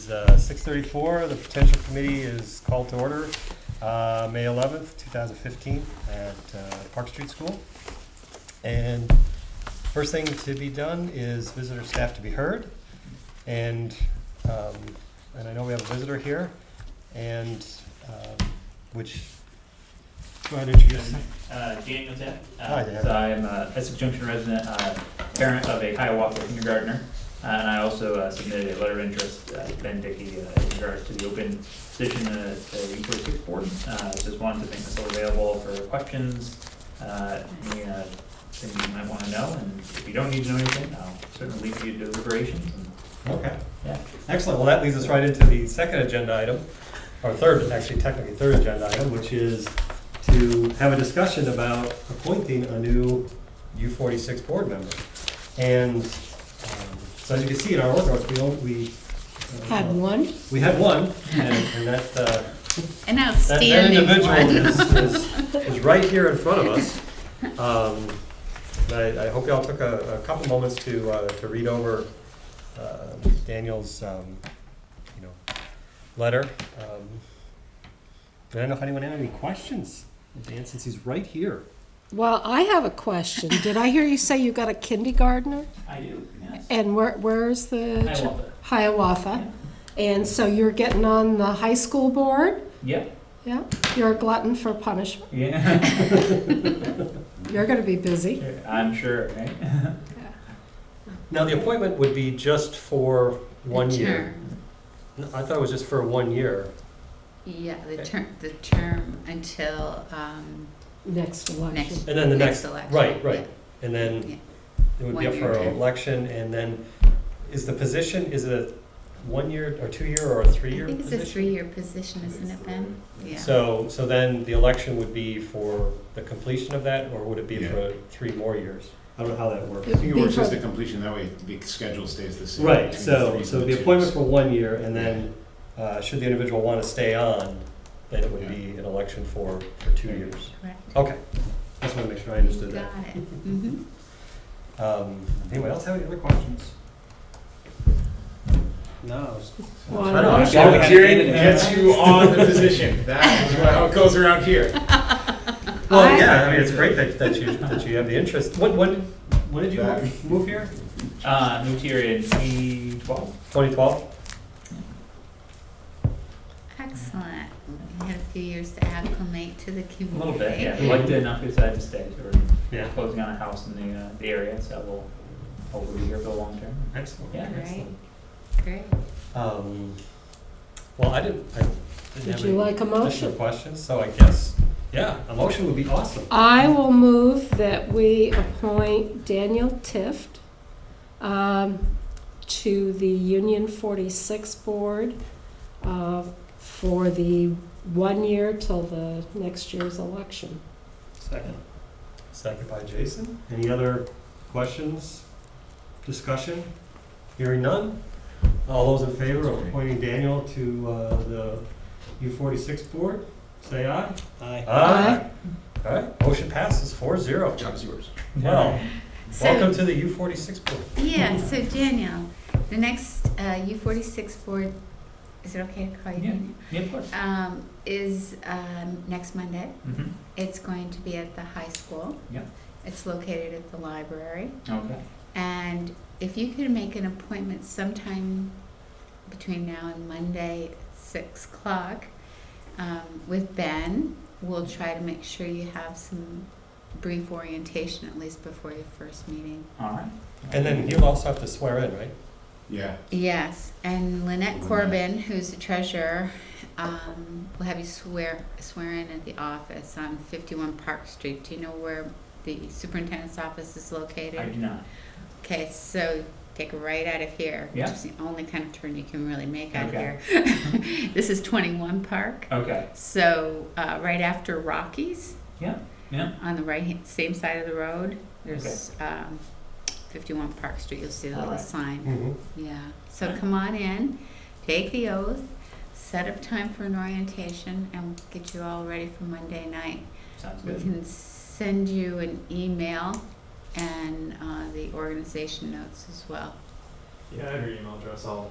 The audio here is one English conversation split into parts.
6:34. The Prudential Committee is called to order May 11th, 2015 at Park Street School. And first thing to be done is visitor staff to be heard. And I know we have a visitor here, and which, go ahead and introduce yourself. Daniel Tiff. Hi, Dan. So I am a Essex Junction resident, parent of a Hiawatha kindergartner, and I also submitted a letter of interest to Ben Dickey in regards to the open position at the U46 board. Just wanted to make myself available for questions, any things you might want to know, and if you don't need to know anything, I'll certainly leave you to deliberations. Okay. Yeah. Excellent. Well, that leads us right into the second agenda item, or third, actually technically third agenda item, which is to have a discussion about appointing a new U46 board member. And so as you can see in our orthodox, we Had one? We had one, and that, An that outstanding individual one. is right here in front of us. I hope y'all took a couple moments to read over Daniel's letter. I don't know if anyone had any questions, Dan, since he's right here. Well, I have a question. Did I hear you say you got a kindergartner? I do, yes. And where's the? Hiawatha. Hiawatha. And so you're getting on the high school board? Yep. Yeah? You're a glutton for punishment. Yeah. You're gonna be busy. I'm sure, right? Now, the appointment would be just for 1 year. Term. I thought it was just for 1 year. Yeah, the term until Next election. And then the next, election. right. Yeah. And then Yeah. it would be up 1 for year term. election, and then is the position, is it a 1 year or 2 year or a 3 year I think position? it's a 3-year position, isn't it, Ben? Yeah. So then the election would be for the completion of that, or would it be Yeah. for 3 more years? I don't know how that works. I think it works Before- as the completion, that way the schedule stays the same. Right, between so threes the and appointment twos. for 1 year, and then should the individual want to stay on, then it would Yeah. be an election for 2 years. Correct. Okay, just want to make sure I understood Got that. it. Mhm. Anyone else have any other questions? No. Well, I don't know. Volunteering gets you on the position. That is how it goes around here. Well, yeah, I mean, it's great that you have the interest. When did you move here? Moved here in 2012. 2012? Excellent. You had a few years to acclimate to the A community. little bit, yeah. Liked it enough, decided to stay. So we're Yeah. closing on a house in the area, so we'll hopefully be here for the long term. Excellent. Yeah. Great. Great. Well, I didn't have Would you any like a additional motion? questions, so I guess, yeah, a motion would be awesome. I will move that we appoint Daniel Tift to the Union 46 board for the 1 year till the next year's election. Second. Second by Jason. Any other questions, discussion? Hearing none? All those in favor of appointing Daniel to the U46 board, say aye. Aye. All right, motion passes 4-0. Job is yours. Well, So- welcome to the U46 board. Yeah, so Daniel, the next U46 board, is it okay to call you Yeah. Daniel? Yeah, of course. Is next Monday. Mm-hmm. It's going to be at the high school. Yep. It's located at the library. Okay. And if you could make an appointment sometime between now and Monday at 6 o'clock with Ben, we'll try to make sure you have some brief orientation at least before your first meeting. All right. And then he'll also have to swear in, right? Yeah. Yes, and Lynette Lynette. Corbin, who's the treasurer, will have you swear in at the office on 51 Park Street. Do you know where the superintendent's office is located? I do not. Okay, so take a right out of here, which Yeah. is the only kind of turn you can really make out Okay. here. This is 21 Park, Okay. so right after Rockies, Yeah. Yeah. on the same side of the road, there's 51 Park Street. You'll see the little Alright. sign. Mm-hmm. Yeah, so Alright. come on in, take the oath, set up time for an orientation, and we'll get you all ready for Monday night. Sounds We good. can send you an email and the organization notes as well. Yeah, I have your email address. I'll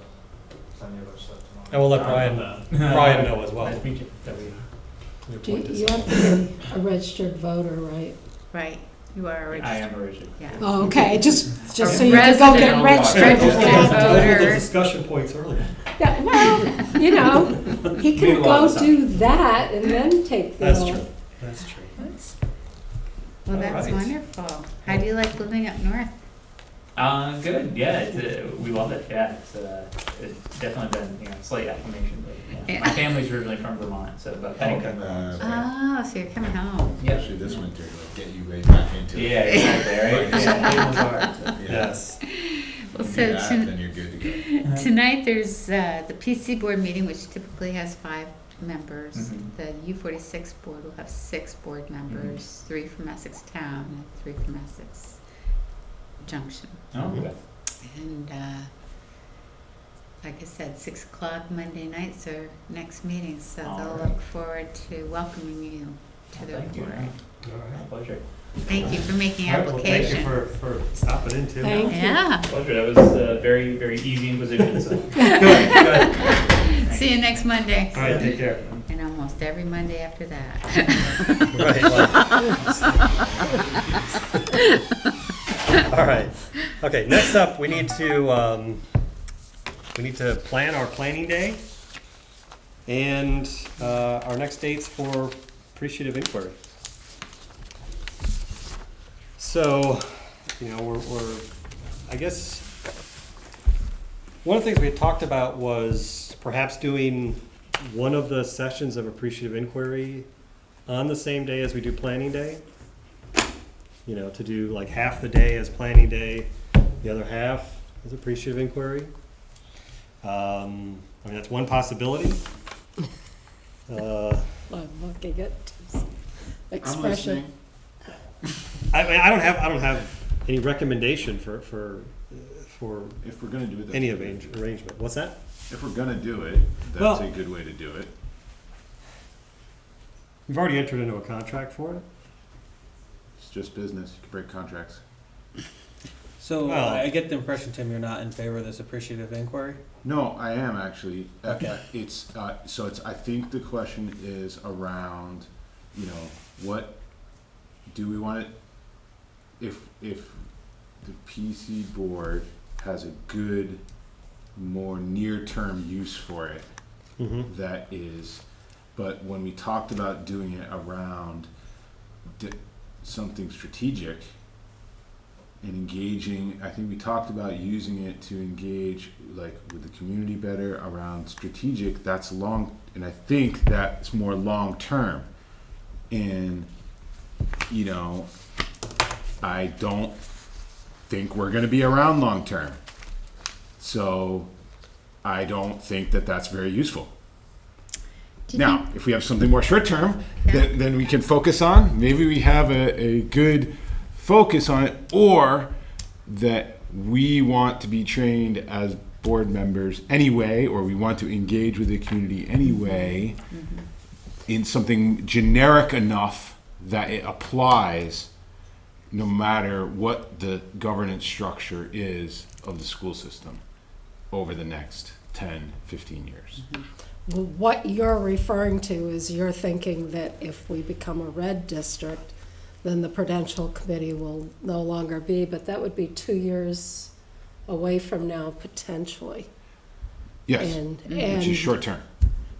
Plenty of other stuff tomorrow. And we'll let Brian know as well. Nice to meet you. That we Do you, appointed you have to be a registered voter, right? Right, you are a I registered. am a registered. Yeah. Oh, okay, just so A you can go get resident registered. Those Yeah. were the Voter. discussion points earlier. Yeah, well, you know, he Made can a lot of go sense. do that and then take the That's oath. true. That's true. Well, that's All right. wonderful. How do you like living up north? Good. Yeah, we love it. Yeah, it's definitely been slight acclimation, but Yeah. my family's originally from Vermont, so but Pennington. Okay. So, yeah. Oh, so you're coming home. Yeah. Especially this winter, will get you right back into it. Yeah, exactly. Right. Yeah, it was hard, so, yeah. Yes. Well, Do so that, then you're good to go. tonight there's the PC board meeting, which typically has 5 members. Mhm. The U46 board will have 6 board members, 3 from Essex Town and 3 from Essex Junction. Oh, okay. And like I said, 6 o'clock Monday night's our next meeting, so All they'll right. look forward to welcoming you to their Thank you. board. All My right. pleasure. Thank you for making All right, well, thank you application. for stopping in too. Thank you. Yeah. Pleasure. That was a very, very easy inquisition. So. Good, good. See you next Monday. All right, take care. And almost every Monday after that. Right. All right. Okay. Next up, we need to plan our planning day, and our next dates for appreciative inquiry. So, we're I guess one of the things we had talked about was perhaps doing one of the sessions of appreciative inquiry on the same day as we do planning day. To do like half the day as planning day, the other half as appreciative inquiry. That's one possibility. I'm looking at his I'm expression. listening. I don't have any recommendation for If we're gonna do it, any that's good. arrangement. What's that? If we're gonna do it, that's Well- a good way to do it. We've already entered into a contract for it. It's just business. You can break contracts. So Well- I get the impression, Tim, you're not in favor of this appreciative inquiry? No, I am actually. Okay. It's I think the question is around, what do we want it? If the PC board has a good, more near-term use for it, Mm-hmm. that is, but when we talked about doing it around something strategic and engaging, I think we talked about using it to engage like with the community better around strategic. That's long, and I think that's more long term. And I don't think we're going to be around long term, so I don't think that that's very useful. Do you Now, think- if we have something more short term, Yeah. then we can focus on, maybe we have a good focus on it, or that we want to be trained as board members anyway, or we want to engage with the community anyway, in something generic enough that it applies no matter what the governance structure is of the school system over the next 10, 15 years. Well, what you're referring to is you're thinking that if we become a red district, then the Prudential Committee will no longer be, but that would be 2 years away from now, potentially. Yes, And, which and, is short term,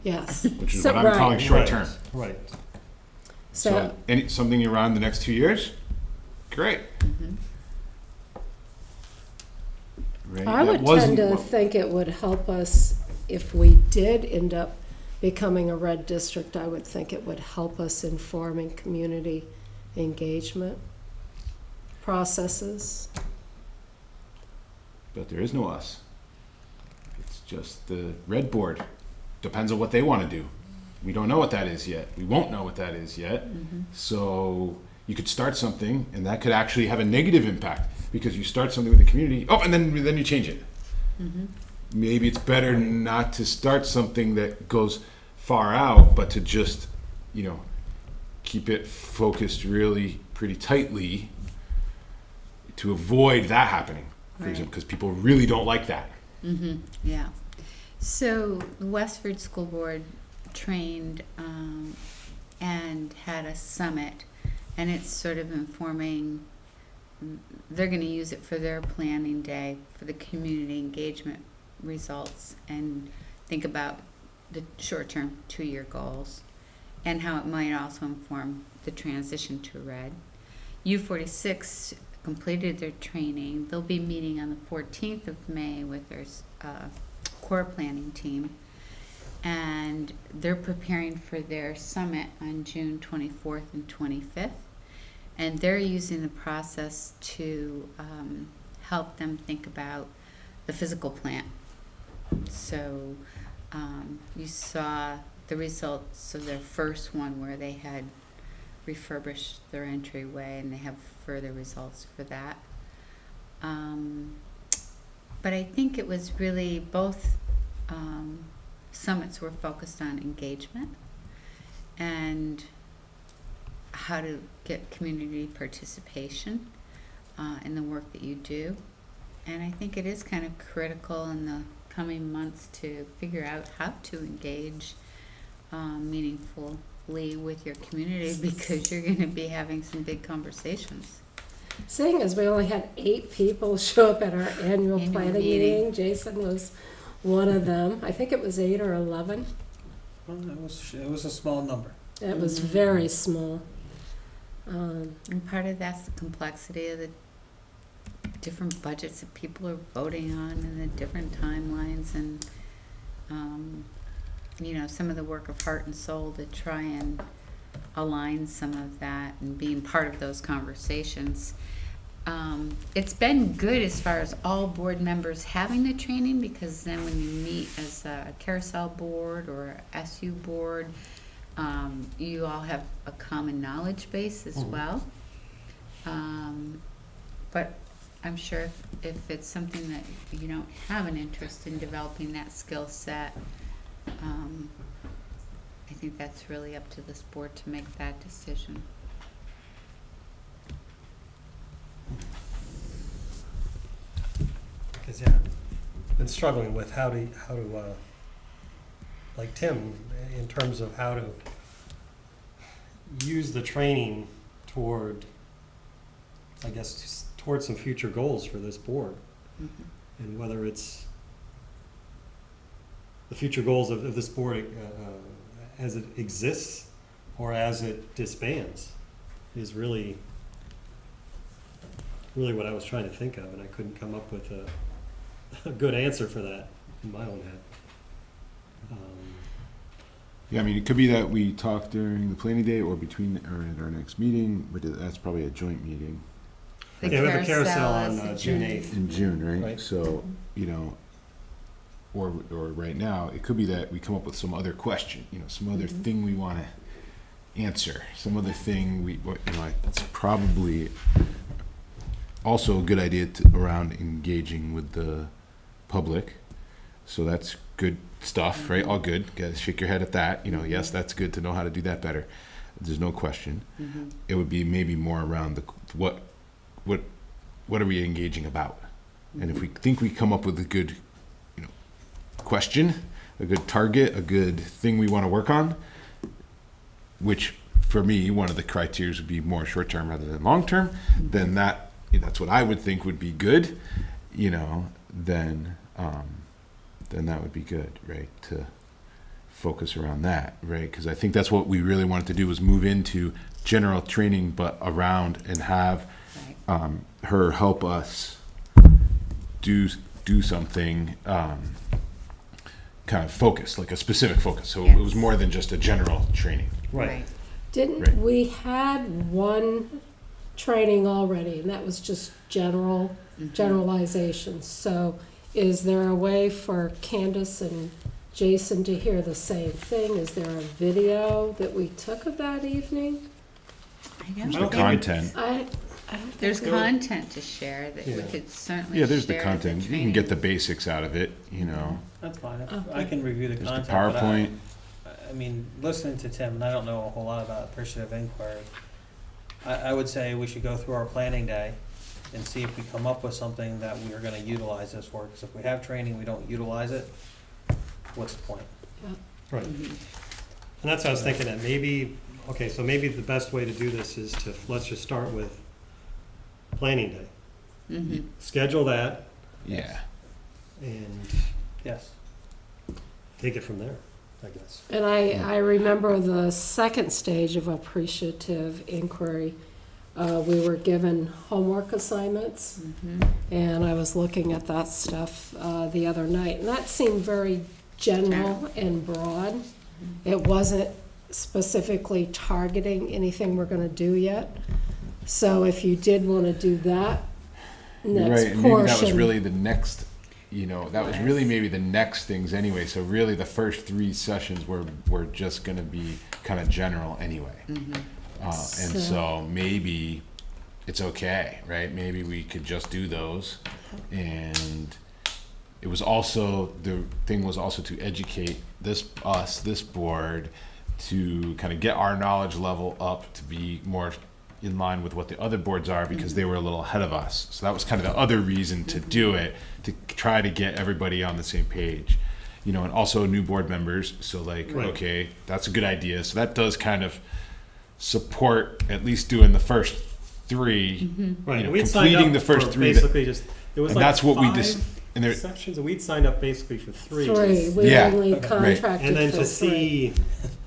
yes. which is So- what I'm right. calling short term. Right. So, Something around the next 2 years, great. Right, I that would wasn't tend to what- think it would help us if we did end up becoming a red district. I would think it would help us in forming community engagement processes. But there is no us. It's just the red board. Depends on what they want to do. We don't know what that is yet. We won't know what that is yet. So you could start something, and that could actually have a negative impact because you start something with the community. Oh, and then you change it. Maybe it's better not to start something that goes far out, but to just, keep it focused really pretty tightly to avoid that happening, for Right. example, because people really don't like that. Yeah. So the Westford School Board trained and had a summit, and it's sort of informing, they're going to use it for their planning day for the community engagement results and think about the short-term 2-year goals and how it might also inform the transition to red. U46 completed their training. They'll be meeting on the 14th of May with their core planning team, and they're preparing for their summit on June 24th and 25th, and they're using the process to help them think about the physical plant. So you saw the results of their first one where they had refurbished their entryway, and they have further results for that. But I think it was really both summits were focused on engagement and how to get community participation in the work that you do. And I think it is kind of critical in the coming months to figure out how to engage meaningfully with your community, because you're going to be having some big conversations. Seeing as we only had 8 people show up at our annual planning meeting, Jason was one of them. I think it was 8 or 11. Well, it was a small number. It was very small. And part of that's the complexity of the different budgets that people are voting on and the different timelines, and some of the work of heart and soul to try and align some of that and being part of those conversations. It's been good as far as all board members having the training, because then when you meet as a carousel board or a SU board, you all have a common knowledge base as well. But I'm sure if it's something that you don't have an interest in developing that skill set, I think that's really up to this board to make that decision. Because been struggling with how to like Tim, in terms of how to use the training toward, I guess, just toward some future goals for this board, and whether it's the future goals of this board as it exists or as it disbands is really what I was trying to think of, and I couldn't come up with a good answer for that in my own head. Yeah, I mean, it could be that we talk during the planning day or at our next meeting, but that's probably a joint meeting The Yeah, we have a carousel is on the June 8th. in June, right? Right. So, or right now, it could be that we come up with some other question, some other thing we want to answer, some other thing it's probably also a good idea around engaging with the public. So that's good stuff, right? All good. Guys, shake your head at that. Yes, that's good to know how to do that better. There's no question. It would be maybe more around what are we engaging about? And if we think we come up with a good, question, a good target, a good thing we want to work on, which for me, one of the criteria would be more short term rather than long term, then that's what I would think would be good, then that would be good, right? To focus around that, right? Because I think that's what we really wanted to do, was move into general training, but around and have her help us do something kind of focused, like a specific focus. So it was more than just a general training. Right. Didn't we had one training already, and that was just generalizations. So is there a way for Candace and Jason to hear the same thing? Is there a video that we took of that evening? There's the content. I don't think There's we- content to share that we Yeah. could certainly Yeah, there's the share content. You can get the basics out of it, That's fine. Okay. I can review the There's content. the but PowerPoint. I mean, listening to Tim, and I don't know a whole lot about appreciative inquiry, I would say we should go through our planning day and see if we come up with something that we are gonna utilize this for, because if we have training, we don't utilize it, what's the point? Right. Mhm. And that's what I was thinking, that maybe, okay, so maybe the best way to do this is to, let's just start with planning day. Mhm. Schedule that Yeah. and Yes. take it from there, I guess. And I remember the second stage of appreciative inquiry, we were given homework assignments, Mhm. and I was looking at that stuff the other night, and that seemed very general and broad. It wasn't specifically targeting anything we're gonna do yet. So if you did wanna do that You're next right, and maybe that was portion, really the next, that was really maybe the next things anyway. So really the first 3 sessions were just gonna be kind of general anyway. Mhm. And So- so maybe it's okay, right? Maybe we could just do those. And it was also, the thing was also to educate this board, to kind of get our knowledge level up to be more in line with what the other boards are, because they were a little ahead of us. So that was kind of the other reason to do it, to try to get everybody on the same page. And also new board members. So like, Right. okay, that's a good idea. So that does kind of support at least doing the first 3. Right, You know, and we'd signed completing up the first for 3 that- basically just, it was and like that's what we 5 and there, sections, and we'd signed up basically for 3. we Yeah. only Okay. contracted And then for to 3. see,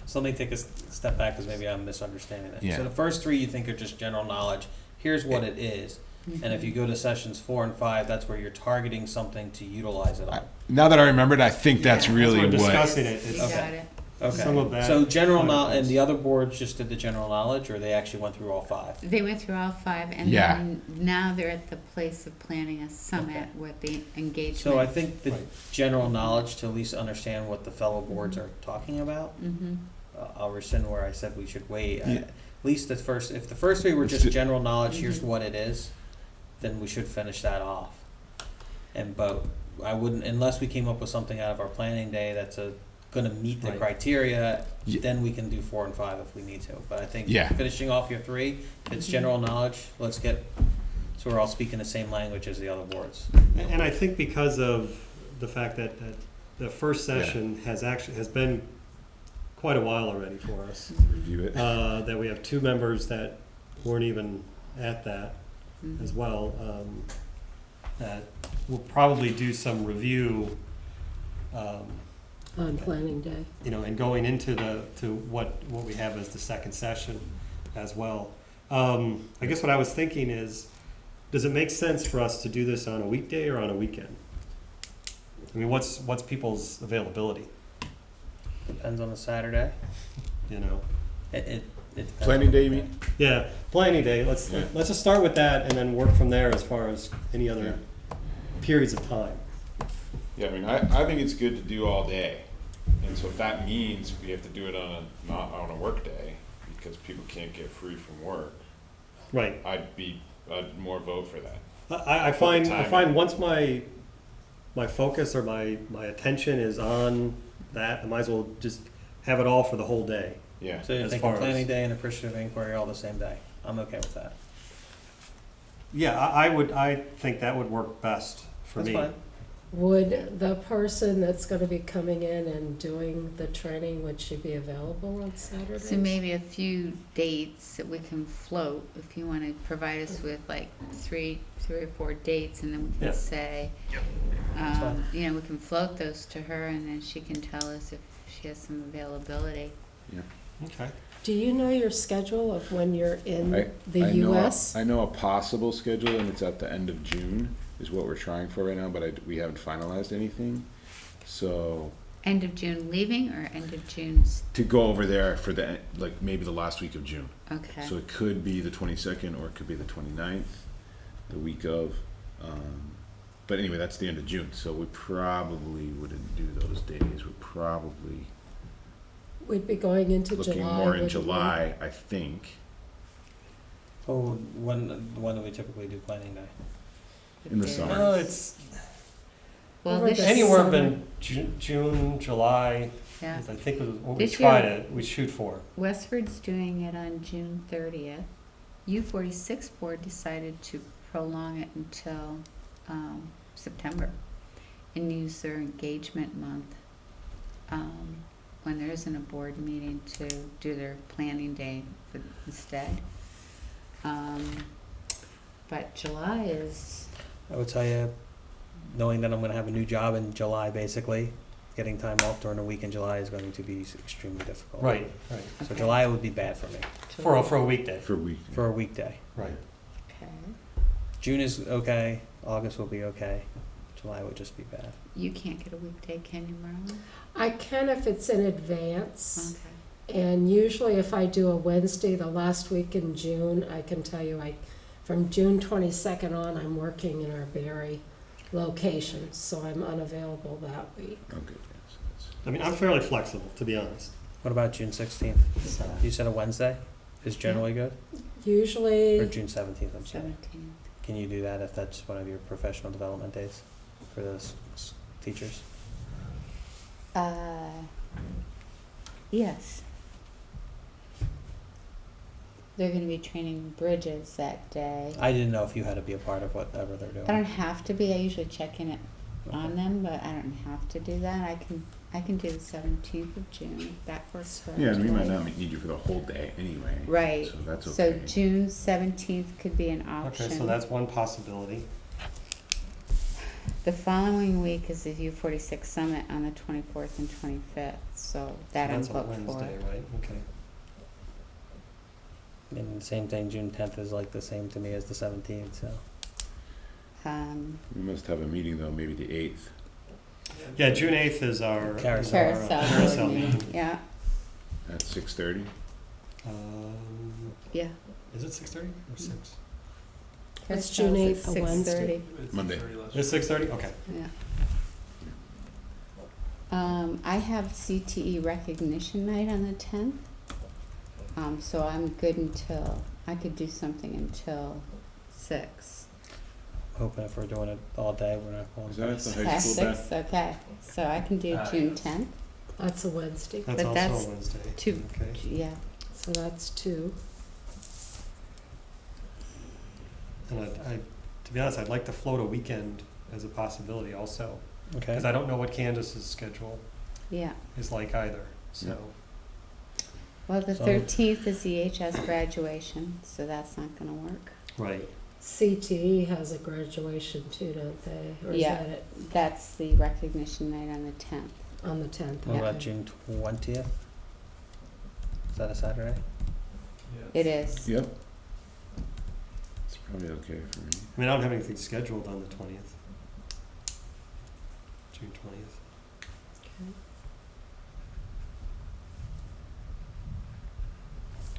So let me take a step back, because maybe I'm misunderstanding it. Yeah. So the first 3 you think are just general knowledge, here's what it is. And if you go to sessions 4 and 5, that's where you're targeting something to utilize it on. now that I remembered, I think that's Yeah. really we're what. discussing it, You it's, Okay. got it. Okay. some of that So general knowledge, chronicles. and the other boards just did the general knowledge, or they actually went through all 5? They went through all 5, and Yeah. then now they're at the place of planning a summit Okay. with the engagement. So I think the Right. general knowledge, to at least understand what the fellow boards are talking about, Mhm. I'll rescind where I said we should wait. Yeah. At least the first, if the first 3 were Let's just do- general knowledge, here's Mhm. what it is, then we should finish that off. But I wouldn't, unless we came up with something out of our planning day that's gonna meet the Right. criteria, Ye- then we can do 4 and 5 if we need to. But I think Yeah. finishing off your 3, if it's Mhm. general knowledge, let's get, so we're all speaking the same language as the other boards. and I think because of the fact that the first session has been quite a while already for us, Review it. that we have 2 members that weren't even at that Mhm. as well, that we'll probably do some review, On planning day. and going into to what we have as the second session as well. I guess what I was thinking is, does it make sense for us to do this on a weekday or on a weekend? I mean, what's people's availability, Depends on the Saturday. It depends Planning on day, the you mean? Yeah, planning day, let's Yeah. just start with that and then work from there as far as any other periods of time. Yeah, I mean, I think it's good to do all day. And so if that means we have to do it not on a work day, because people can't get free from work, Right. I'd more vote for that. I find timing. once my focus or my attention is on that, I might as well just have it all for the whole day. Yeah. So you're As thinking far as- planning day and appreciative inquiry all the same day. I'm okay with that. Yeah, I think that would work best for That's me. fine. Would the person that's gonna be coming in and doing the training, would she be available on Saturdays? So maybe a few dates that we can float, if you wanna provide us with like three or 4 dates, and then we Yeah. can say, fine. we can float those to her, and then she can tell us if she has some availability. Okay. Do you know your schedule of when you're in the I know US? I know a possible schedule, and it's at the end of June is what we're trying for right now, but we haven't finalized anything. So End of June leaving, or end of June, to go over there for maybe the last week of June. okay. So it could be the 22nd or it could be the 29th, the week of. But anyway, that's the end of June, so we probably wouldn't do those days. We're probably We'd be going into looking July. more in wouldn't we? July, I think. Oh, when do we typically do planning day? in the Days. summer. Well, it's Well, Over this, the anywhere summer. been June, July, yeah, is I think was what we This try year- we shoot for. Westford's doing it on June 30th. U46 board decided to prolong it until September and use their engagement month when there isn't a board meeting, to do their planning day instead. But July is, I would tell you, knowing that I'm gonna have a new job in July, basically, getting time off during the week in July is going to be extremely difficult. Right. So Okay. July would be bad for me, For a weekday. For a week. for a weekday. Right. okay, June is okay, August will be okay, July would just be bad. you can't get a weekday, can you, Marla? I can if it's in advance. Okay. And usually if I do a Wednesday, the last week in June, I can tell you, from June 22nd on, I'm working in our Barry location, so I'm unavailable that week. Okay. Yeah, so that's- I mean, I'm fairly flexible, to be honest. What about June 16th? So, You said a Wednesday is generally good? Or Usually, June 17th, I'm sorry. 17th. Can you do that if that's one of your professional development days for those teachers? Yes. They're gonna be training bridges that day. I didn't know if you had to be a part of whatever they're doing. I don't have to be, I usually check in it on Okay. them, but I don't have to do that. I can do the 17th of June, if that works for Yeah, and we might everybody. not need you for the whole day anyway. Right. So that's So okay. June 17th could be an option. okay, so that's one possibility. The following week is the U46 Summit on the 24th and 25th, so that I'm That's a booked for. Wednesday, right? Okay. And the same thing, June 10th is like the same to me as the 17th, so. We must have a meeting though, maybe the 8th. Yeah, June 8th is our Carousel. carousel Board meeting. Yeah, At 6:30. yeah. Is it 6:30 or 6? That's Carousel's June at 8th, a Wednesday. 6:30. Monday. It's 6:30? Okay. Yeah. I have CTE recognition night on the 10th. So I'm good until, I could do something until 6. Hoping if we're doing it all day, we're not going. Is that at the high Past school, Beth? 6, okay. So I can do June 10th. That's a Wednesday, That's But also that's a Wednesday. two- Okay. Yeah. so that's 2. And to be honest, I'd like to float a weekend as a possibility also, Okay. because I don't know what Candace's schedule Yeah. is like either, so. Yeah. Well, the So- 13th is the HS graduation, so that's not gonna work. Right. CTE has a graduation too, don't they? Or is Yeah. that it That's the recognition night on the 10th. on the 10th? What about Okay. June 20th? Is that a Saturday? It is. Yep. It's probably okay for me. I mean, I don't have anything scheduled on the 20th. June 20th. Okay.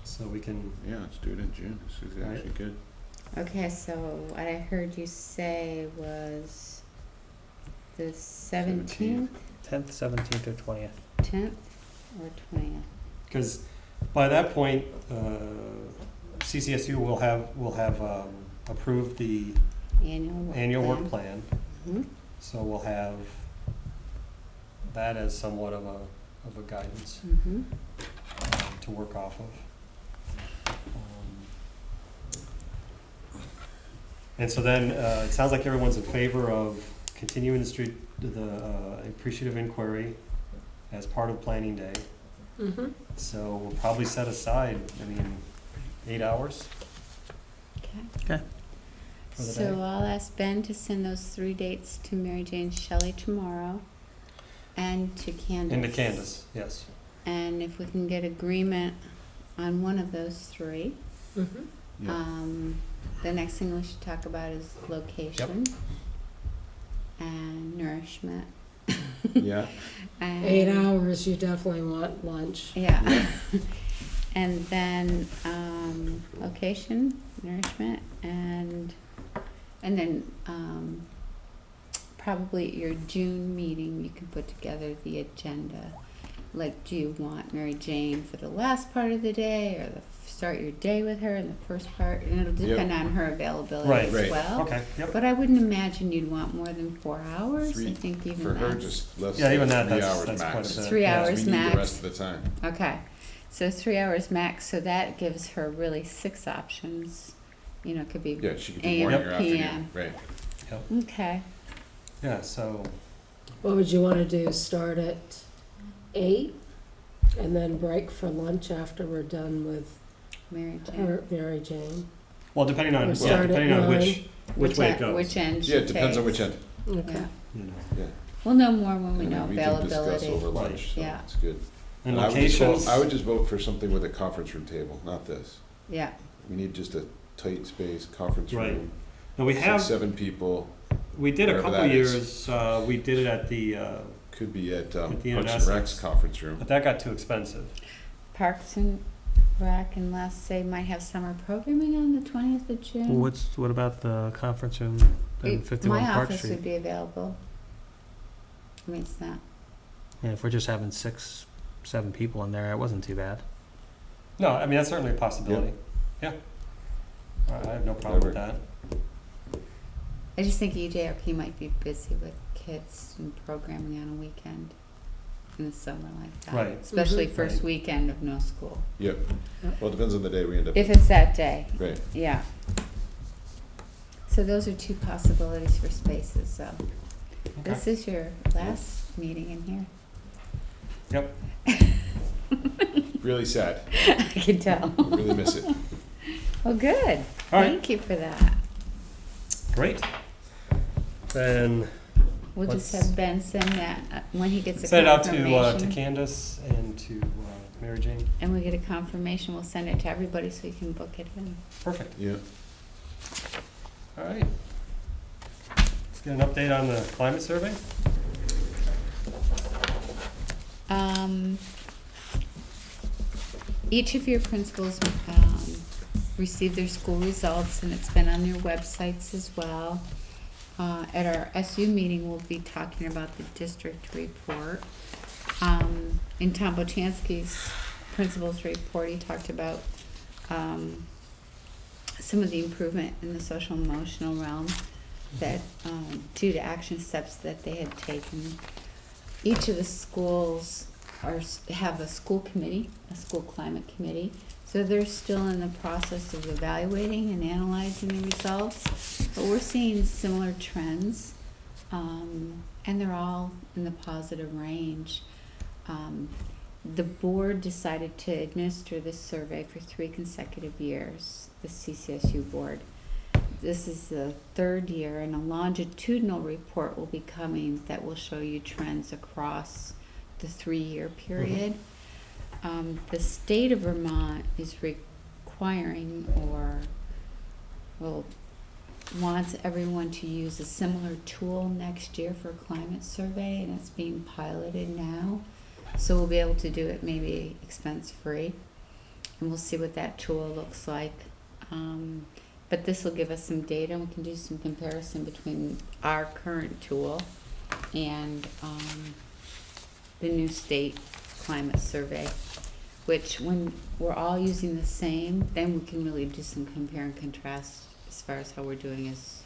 So we can, Yeah, let's do it in June. This is Right. actually good. Okay, so what I heard you say was the 17th, 10th, 17th, or 20th? 10th, or 20th? because by that point, CCSU will have approved the annual work plan. Mhm. So we'll have that as somewhat of a guidance Mhm. to work off of. And so then, it sounds like everyone's in favor of continuing the appreciative inquiry as part of planning day. Mm-hmm. So we'll probably set aside, 8 hours Okay. for the So day. I'll ask Ben to send those 3 dates to Mary Jane Shelley tomorrow and to Candace. And to Candace, yes. And if we can get agreement on one of those 3, Mm-hmm. Yeah. the next thing we should talk about is location and nourishment. Yeah. And 8 hours, you definitely want lunch. Yeah. And then location, nourishment, and then probably at your June meeting, you can put together the agenda. Like, do you want Mary Jane for the last part of the day, or start your day with her in the first part? And it'll depend on her availability Right. as Right. well. Okay, yep. But I wouldn't imagine you'd want more than 4 hours. I think even For her, that's just less Yeah, even than that, 3 that's hours quite a max. bit. 3 Yeah. hours We need max. the rest of the time. Okay, so 3 hours max, so that gives her really 6 options. You know, it could be Yeah, she could do AM, morning or afternoon. PM. Right. Okay. Yeah, so, What would you want to do? Start at 8, and then break for lunch after we're done with Mary Jane. Mary Jane. Well, depending on, Or start at depending on 9. which way it end- goes. Which end she Yeah, it depends on takes. which end. Okay. Yeah. You know. Yeah. We'll know more when we And know we can discuss availability. over lunch, so Yeah. it's good. And I would just vote- locations. I would just vote for something with a conference room table, not this. Yeah, We need just a tight space, conference Right. room, And we 7 people, we did a wherever couple that years, we did it at the, could be at At the Parks end of and Rec's Essex. conference room. but that got too expensive. Parks and Rec and Les say might have summer programming on the 20th of June. What about the conference room My office would be available. I mean, it's not. Yeah, if we're just having 6, 7 people in there, it wasn't too bad. No, I mean, that's certainly a possibility. Yeah. I have no problem with that. I just think EJRP might be busy with kids and programming on a weekend in the summer like that. Right. Especially Mhm. first Right. weekend of no school. Yep. Well, it depends on the day we end up. If it's that day, Right. yeah. So those are 2 possibilities for spaces, so. This is your last meeting in here. Yep. Really sad. I can tell. I really miss it. Well, good. All right. Thank you for that. Great. Then We'll just Let's- have Ben send that when he gets a send it out to confirmation. Candace and to Mary Jane. And we get a confirmation, we'll send it to everybody so you can book it in. Perfect. Yeah. All right. Let's get an update on the climate survey. Each of your principals received their school results, and it's been on their websites as well. At our SU meeting, we'll be talking about the district report. In Tom Bochansky's principal's report, he talked about some of the improvement in the social emotional realm that due to action steps that they had taken. Each of the schools have a school committee, a school climate committee. So they're still in the process of evaluating and analyzing the results, but we're seeing similar trends, and they're all in the positive range. The board decided to administer this survey for 3 consecutive years, the CCSU board. This is the 3rd year, and a longitudinal report will be coming that will show you trends across the 3-year period. The state of Vermont is requiring wants everyone to use a similar tool next year for a climate survey, and it's being piloted now. So we'll be able to do it maybe expense-free, and we'll see what that tool looks like. But this will give us some data, and we can do some comparison between our current tool and the new state climate survey, which when we're all using the same, then we can really do some compare and contrast as far as how we're doing as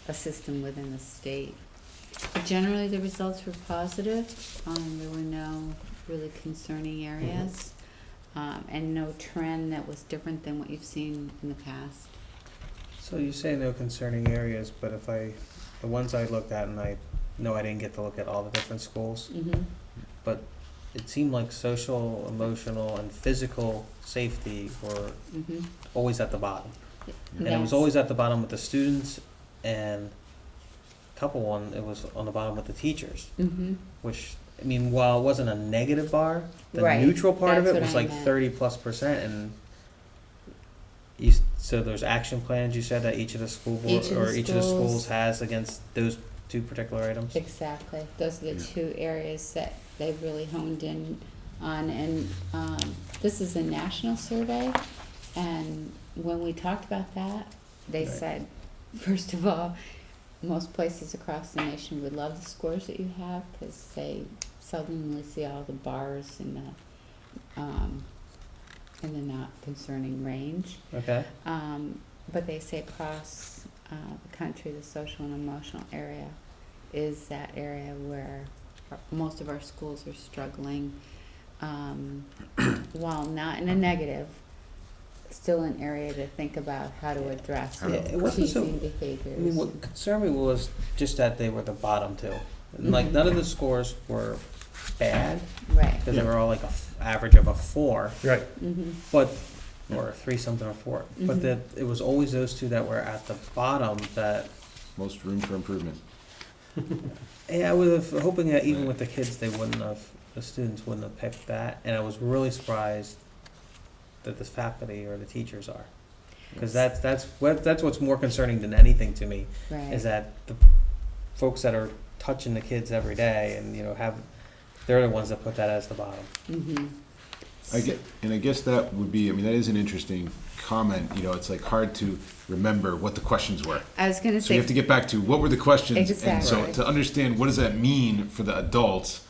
a system within the state. But generally, the results were positive. There were no really concerning areas, and no trend that was different than what you've seen in the past. So you say no concerning areas, but the ones I looked at, and I know I didn't get to look at all the different schools, Mm-hmm. but it seemed like social, emotional, and physical safety were Mm-hmm. always at the bottom. And it was always at the bottom with the students, and it was on the bottom with the teachers, Mm-hmm. which, I mean, while it wasn't a negative bar, the Right, neutral part of that's it what was I like meant. 30+%, and so there's action plans you said that each of the school board, Each of the each of the schools schools- has against those 2 particular items? Exactly. Those are the Yeah. 2 areas that they've really honed in on. And this is a national survey. And when we talked about that, they Right. said, first of all, most places across the nation would love the scores that you have because they seldomly see all the bars in the not concerning range. Okay. But they say across the country, the social and emotional area is that area where most of our schools are struggling, while not in a negative, still an area to think about how to address Yeah, it wasn't so- teasing behaviors. I mean, what concerned me was just that they were the bottom 2. And, like, none of the scores were bad, Right. because they were all like average of a 4, Right. Mm-hmm. but, or a 3 something or 4. But Mhm. that, it was always those two that were at the bottom that, Most room for improvement. yeah, I was hoping that even with the kids, they wouldn't have, the students wouldn't have picked that, and I was really surprised that the faculty or the teachers are. Because that's what's more concerning than anything to me, Right. is that the folks that are touching the kids every day and, they're the ones that put that as the bottom. Mm-hmm. I guess that would be, I mean, that is an interesting comment, it's like hard to remember what the questions were. I was gonna So you say, have to get back to what were the questions, and so Exactly. to understand what does that mean for the adults,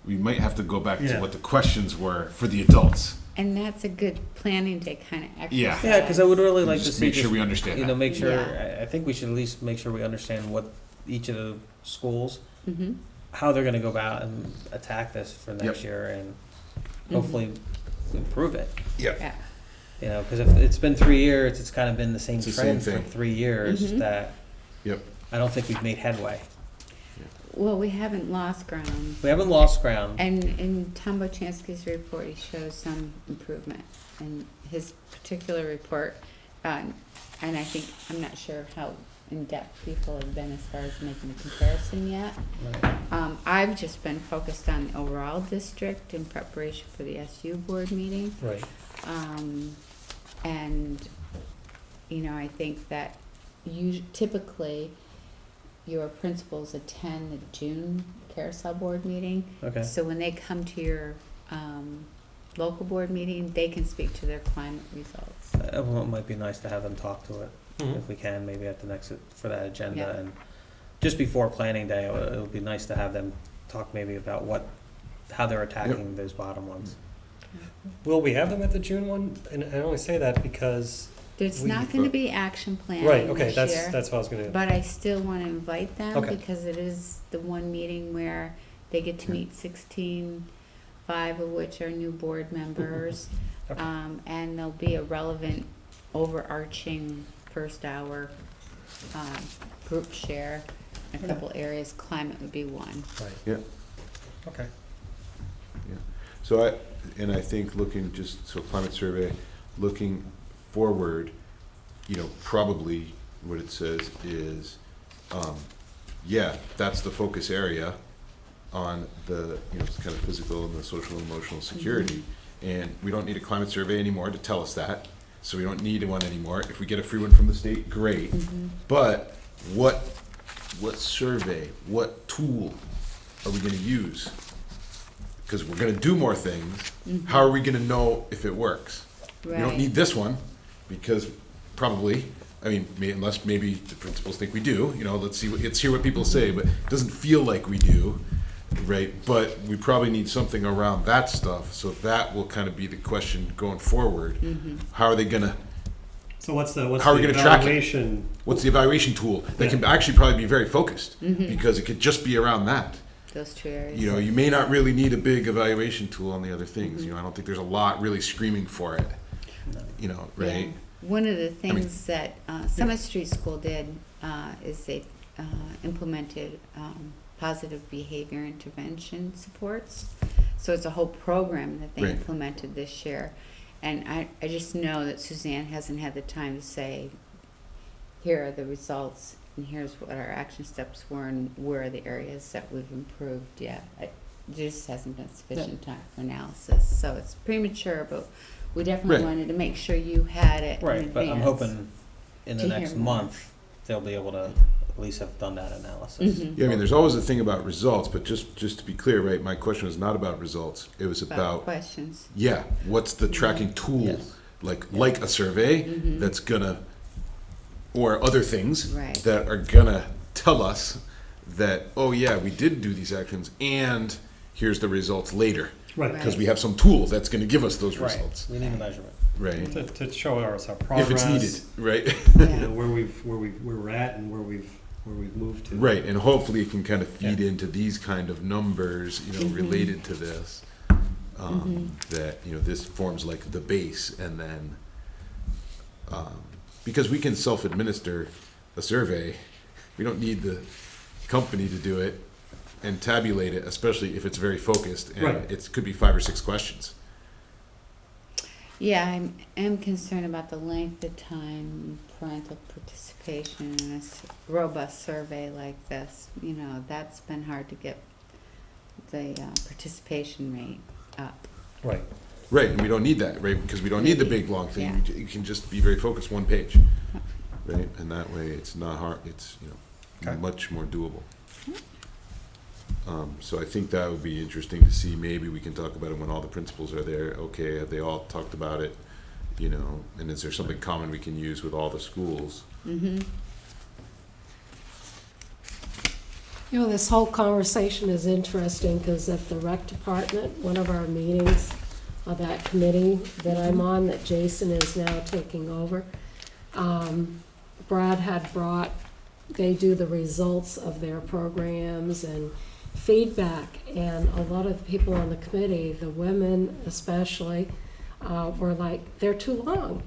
we might have to go back to Yeah. what the questions were for the adults. and that's a good planning day kind of exercise. Yeah. Yeah, because I would really like to Just see. make sure we understand that. Make sure, Yeah. I think we should at least make sure we understand what each of the schools, Mm-hmm. how they're gonna go about and attack this for next Yep. year and Mm-hmm. hopefully improve it. Yeah. Because if it's been 3 years, it's kind of been the same It's the trend same for thing. 3 years Mhm. that Yep. I don't think we've made headway. Well, we haven't lost ground. We haven't lost ground. And in Tom Bochansky's report, he shows some improvement in his particular report. And I think, I'm not sure how in-depth people have been as far as making a comparison yet. Right. I've just been focused on the overall district in preparation for the SU board meeting. Right. And, I think that typically your principals attend the June carousel board meeting. Okay. So when they come to your local board meeting, they can speak to their climate results. Well, it might be nice to have them talk to it, Mhm. if we can, maybe at the next, for that agenda. Yeah. And just before planning day, it would be nice to have them talk maybe about how they're attacking those bottom ones. Will we have them at the June one? And I only say that because, There's We- not gonna be action planning right, okay, this year. that's what I was gonna, But I still wanna invite them Okay. because it is the one meeting where they get to meet 16, 5 of which are new board members. Okay. And there'll be a relevant overarching first hour, group share. A couple areas, climate would be one. right. Yeah. Okay. So I think climate survey, looking forward, probably what it says is, that's the focus area on the, kind of physical and the social and emotional security. And we don't need a climate survey anymore to tell us that, so we don't need one anymore. If we get a free one from the state, great. But what survey, what tool are we gonna use? Because we're gonna do more things. How are we gonna know if it works? We don't Right. need this one, because probably, unless maybe the principals think we do, let's hear what people say, but it doesn't feel like we do, right? But we probably need something around that stuff, so that will kind of be the question going forward. How are they gonna, So what's the How are we gonna track it? evaluation? what's the evaluation tool that can actually probably be very focused? Because it could just be around that. Those two areas. You may not really need a big evaluation tool on the other things. I don't think there's a lot really screaming for it. Right? Yeah. One of the things that Summit Street School did is they implemented positive behavior intervention supports. So it's a whole program that they Right. implemented this year. And I just know that Suzanne hasn't had the time to say, here are the results and here's what our action steps were and where are the areas that we've improved yet. There just hasn't been sufficient time for analysis. So it's premature, but we definitely Right. wanted to make sure you had it in Right, but I'm advance. hoping in the to hear next more. month, they'll be able to at least have done that analysis. Mhm. Yeah, there's always a thing about results, but just to be clear, right, my question was not about results. It was about, questions. what's the tracking tool? Yes. Like a survey Mhm. that's gonna, or other things Right. that are gonna tell us that, oh yeah, we did do these actions and here's the results later. Right. Because we have some tool that's gonna give us those Right, results, we need a measurement. right? To show us our progress. If it's needed, right? Yeah. Where we're at and where we've moved to. Right, and hopefully it can kind of feed into these kind of numbers, Mhm. related to this. That, this forms like the base, and then, because we can self-administer a survey, we don't need the company to do it. and tabulate it, especially if it's very focused, and Right. it could be 5 or 6 questions. Yeah, I am concerned about the length of time parental participation in a robust survey like this. You know, that's been hard to get the participation rate up. Right. Right, and we don't need that, right? Because we don't need the big long thing. Yeah. You can just be very focused, 1 page, right? And that way, it's not hard. It's Okay. much more doable. So I think that would be interesting to see. Maybe we can talk about it when all the principals are there. Okay, have they all talked about it? And is there something common we can use with all the schools? Mm-hmm. You know, this whole conversation is interesting because at the rec department, one of our meetings of that committee that I'm on, that Jason is now taking over, Brad had brought, they do the results of their programs and feedback, and a lot of the people on the committee, the women especially, were like, they're too long.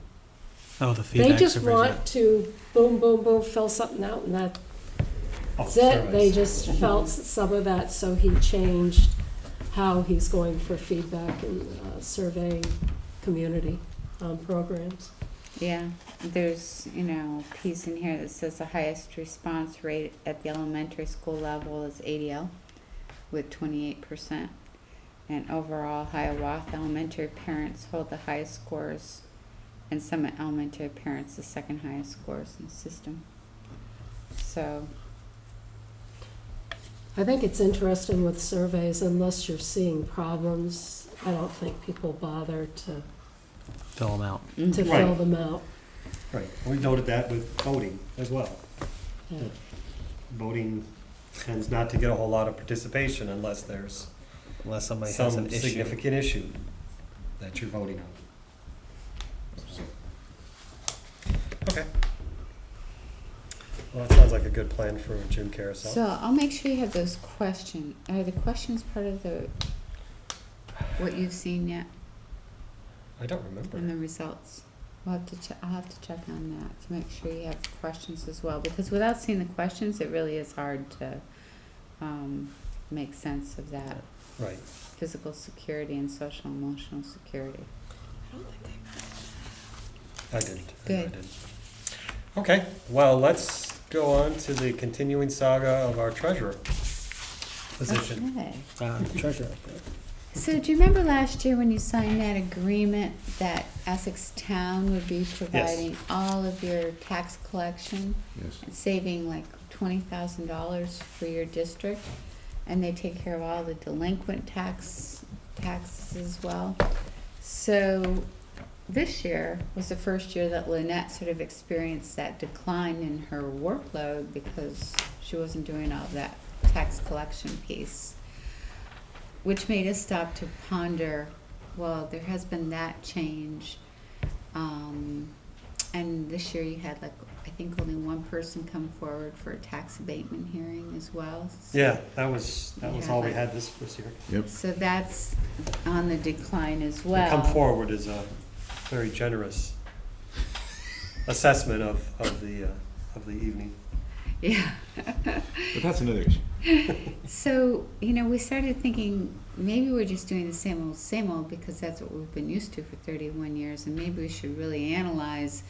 Oh, the They just want to boom, boom, boom, fill something out, and that's it. They just felt some of that, so he changed how he's going for feedback and surveying community programs. Yeah, there's, a piece in here that says the highest response rate at the elementary school level is ADL with 28%. And overall, Hiawatha elementary parents hold the highest scores, and Summit elementary parents the second highest scores in the system. So, I think it's interesting with surveys, unless you're seeing problems, I don't think people bother to fill them out. to Right. fill them out. Right. We noted that with voting as well. Yeah. Voting tends not to get a whole lot of participation unless there's Unless somebody has some an issue. significant issue that you're voting on. Okay. Well, that sounds like a good plan for June Carousel. so I'll make sure you have those questions. Are the questions part of what you've seen yet I don't remember. and the results? I'll have to check on that to make sure you have questions as well, because without seeing the questions, it really is hard to make sense of that Right. physical security and social emotional security. I didn't. Good. I didn't. Okay, well, let's go on to the continuing saga of our treasurer position. Okay. Treasure up there. So do you remember last year when you signed that agreement that Essex Town would be providing all of your tax collection Yes. and saving like $20,000 for your district? And they take care of all the delinquent taxes as well. So this year was the first year that Lynette sort of experienced that decline in her workload because she wasn't doing all that tax collection piece, which made us stop to ponder, well, there has been that change. And this year you had I think only one person come forward for a tax abatement hearing as well. Yeah, that was Yeah, all we but- had this year. Yep. So that's on the decline as The well. Come forward is a very generous assessment of the evening. Yeah. But that's another issue. So, we started thinking maybe we're just doing the same old because that's what we've been used to for 31 years, and maybe we should really analyze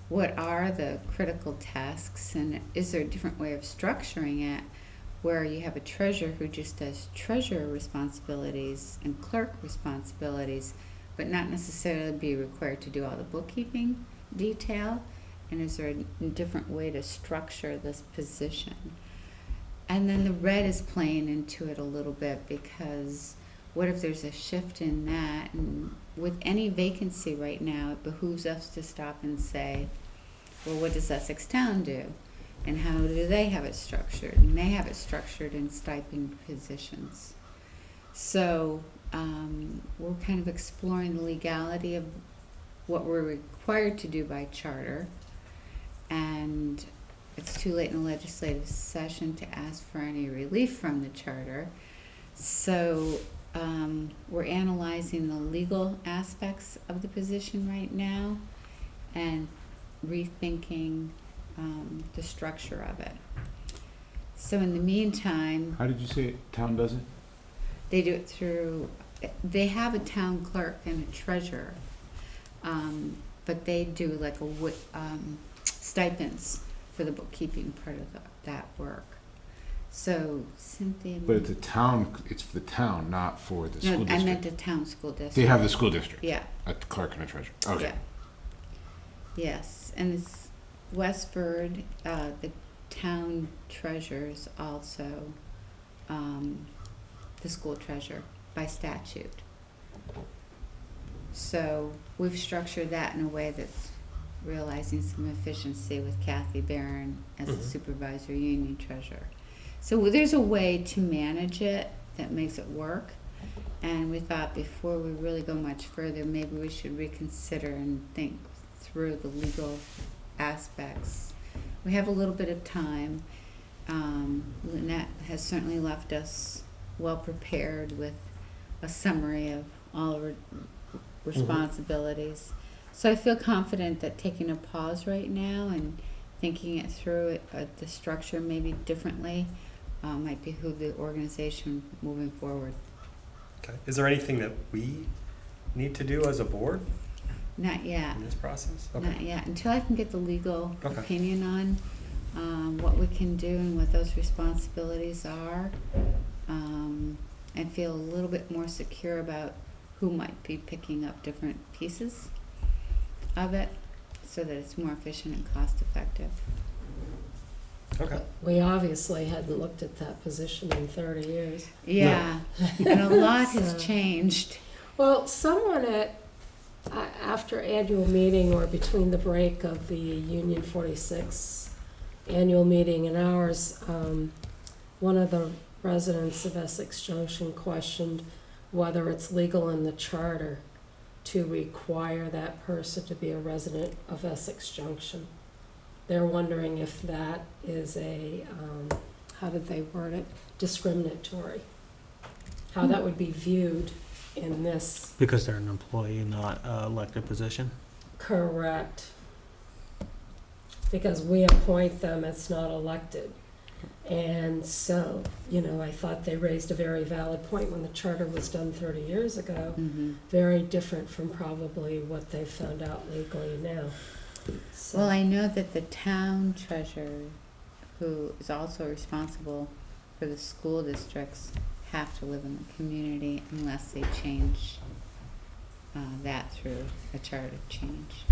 what are the critical tasks, and is there a different way of structuring it where you have a treasurer who just does treasurer responsibilities and clerk responsibilities, but not necessarily be required to do all the bookkeeping detail? And is there a different way to structure this position? And then the red is playing into it a little bit, because what if there's a shift in that? And with any vacancy right now, it behooves us to stop and say, well, what does Essex Town do? And how do they have it structured? And they have it structured in stipend positions. So we're kind of exploring the legality of what we're required to do by charter. And it's too late in the legislative session to ask for any relief from the charter. So we're analyzing the legal aspects of the position right now and rethinking the structure of it. So in the meantime, How did you say it? Town does it? they do it through, they have a town clerk and a treasurer. But they do like stipends for the bookkeeping part of that work. So Cynthia. But it's a town, it's for the town, not for the school No, district. I meant the town school district. They have the school district, Yeah, a clerk and a treasurer. Okay. yeah. Yes, and it's Westford, the town treasurer's also, the school treasurer by statute. So we've structured that in a way that's realizing some efficiency with Kathy Barron as the supervisory union treasurer. So there's a way to manage it that makes it work. And we thought before we really go much further, maybe we should reconsider and think through the legal aspects. We have a little bit of time. Lynette has certainly left us well prepared with a summary of all our responsibilities. So I feel confident that taking a pause right now and thinking it through, the structure maybe differently, might behoove the organization moving forward. Okay. Is there anything that we need to do as a board Not yet. in this process? Okay. Not yet, until I can get the legal Okay. opinion on what we can do and what those responsibilities are, and feel a little bit more secure about who might be picking up different pieces of it, so that it's more efficient and cost effective. Okay. We obviously hadn't looked at that position in 30 years. Yeah, and a lot has So- changed. Well, someone after annual meeting or between the break of the Union 46 annual meeting and ours, one of the residents of Essex Junction questioned whether it's legal in the charter to require that person to be a resident of Essex Junction. They're wondering if that is a, how did they word it, discriminatory. How that would be viewed in this. Because they're an employee, not an elected position. Correct. Because we appoint them, it's not elected. And so, I thought they raised a very valid point when the charter was done 30 years ago. Very different from probably what they've found out legally now. So, Well, I know that the town treasurer, who is also responsible for the school districts, have to live in the community unless they change that through a charter change.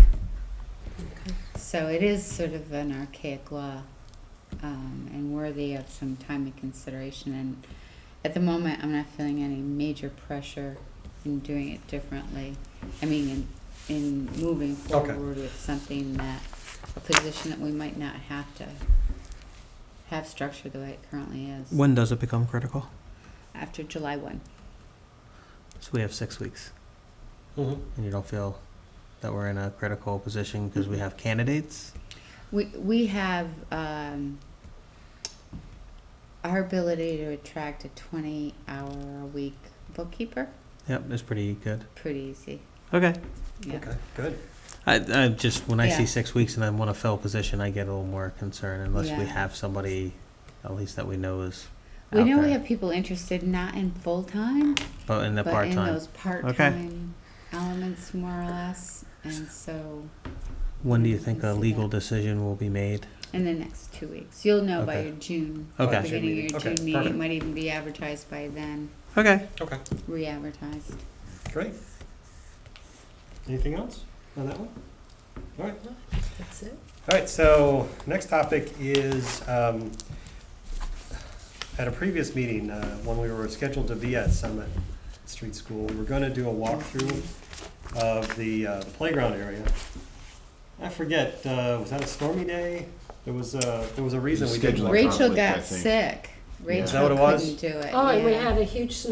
okay. So it is sort of an archaic law, and worthy of some time and consideration. And at the moment, I'm not feeling any major pressure in doing it differently. I mean, in moving Okay. forward with something a position that we might not have to have structured the way it currently is. When does it become critical? After July 1. So we have 6 weeks, Mm-hmm. and you don't feel that we're in a critical position because we have candidates? We have our ability to attract a 20-hour-a-week bookkeeper. Yep, that's pretty good. Pretty easy. Okay. Yeah. Okay, good. I just, when I see Yeah. 6 weeks and then want to fill a position, I get a little more concerned unless we Yeah. have somebody at least that we know is We out know we there. have people interested not in full-time, But in the but in part-time. those part-time elements, more or less. And so When do you think a legal decision will be made? in the next 2 weeks, you'll know by Okay. your June, Okay. beginning of your Okay, June meeting. It perfect. might even be advertised by then, Okay. Okay, re-advertised. great. Anything else on that one? All right. That's it. All right, so next topic is, at a previous meeting, when we were scheduled to be at Summit Street School, we were gonna do a walkthrough of the playground area. I forget, was that a stormy day? There was a reason we didn't. Scheduling Rachel conflict, I got think. sick. Yeah. Rachel Is that what it was? couldn't do it. Oh, and we yeah. had a huge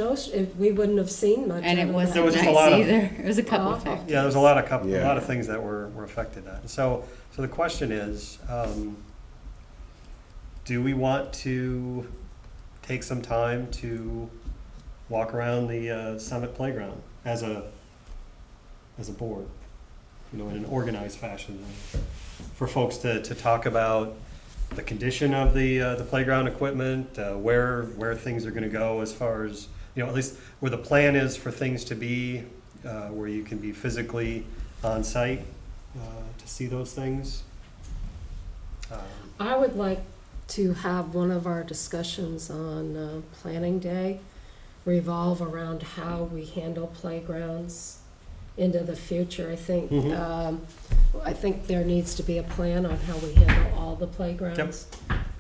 we wouldn't have seen much. And it of that. wasn't There was just a nice lot of- either. It was a couple Oh. of factors. Yeah, there's a lot of a Yeah. lot of things that were affected that. So the question is, do we want to take some time to walk around the Summit Playground as a board, in an organized fashion, for folks to talk about the condition of the playground equipment, where things are gonna go as far as, at least where the plan is for things to be, where you can be physically on site, to see those things. I would like to have one of our discussions on planning day revolve around how we handle playgrounds into the future. I think there needs to be a plan on how we handle all the playgrounds.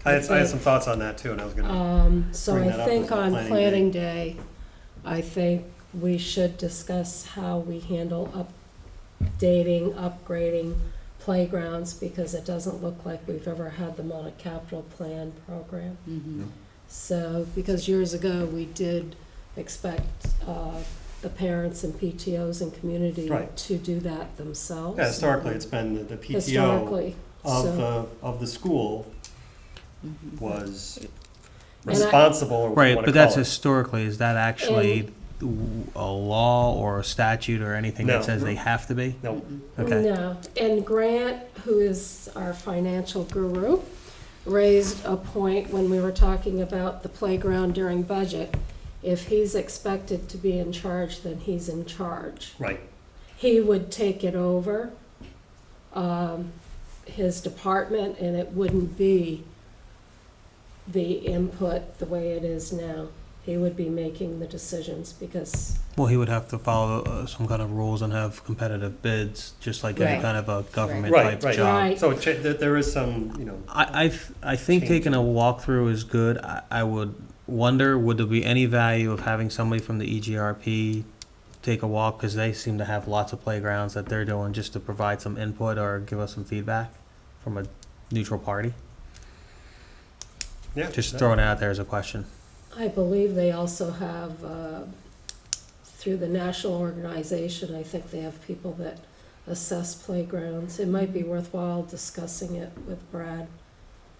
I had some thoughts on that too, and I was gonna, So bring I that up think as a on planning planning day, I think we should discuss how we handle updating, upgrading playgrounds, because it doesn't look like we've ever had them on a capital plan program. Mm-hmm. So, because years ago, we did expect the parents and PTOs and community Right. to do that themselves. yeah, historically, it's been the PTO Historically, of the school Mm-hmm. was And responsible, or what you Right, wanna but that's call it. historically, is that actually a law or a statute or anything No. that says they have to be? No, Okay. No, and Grant, who is our financial guru, raised a point when we were talking about the playground during budget. If he's expected to be in charge, then he's in charge. right, He would take it over, his department, and it wouldn't be the input the way it is now. He would be making the decisions because, Well, he would have to follow some kind of rules and have competitive bids, just like any Right. kind of a government Right, type right. job. right, so there is some, I think taking a walkthrough is good. I would wonder, would there be any value of having somebody from the EGRP take a walk, because they seem to have lots of playgrounds that they're doing, just to provide some input or give us some feedback from a neutral party? yeah. Just throwing it out there as a question. I believe they also have, through the national organization, I think they have people that assess playgrounds. It might be worthwhile discussing it with Brad.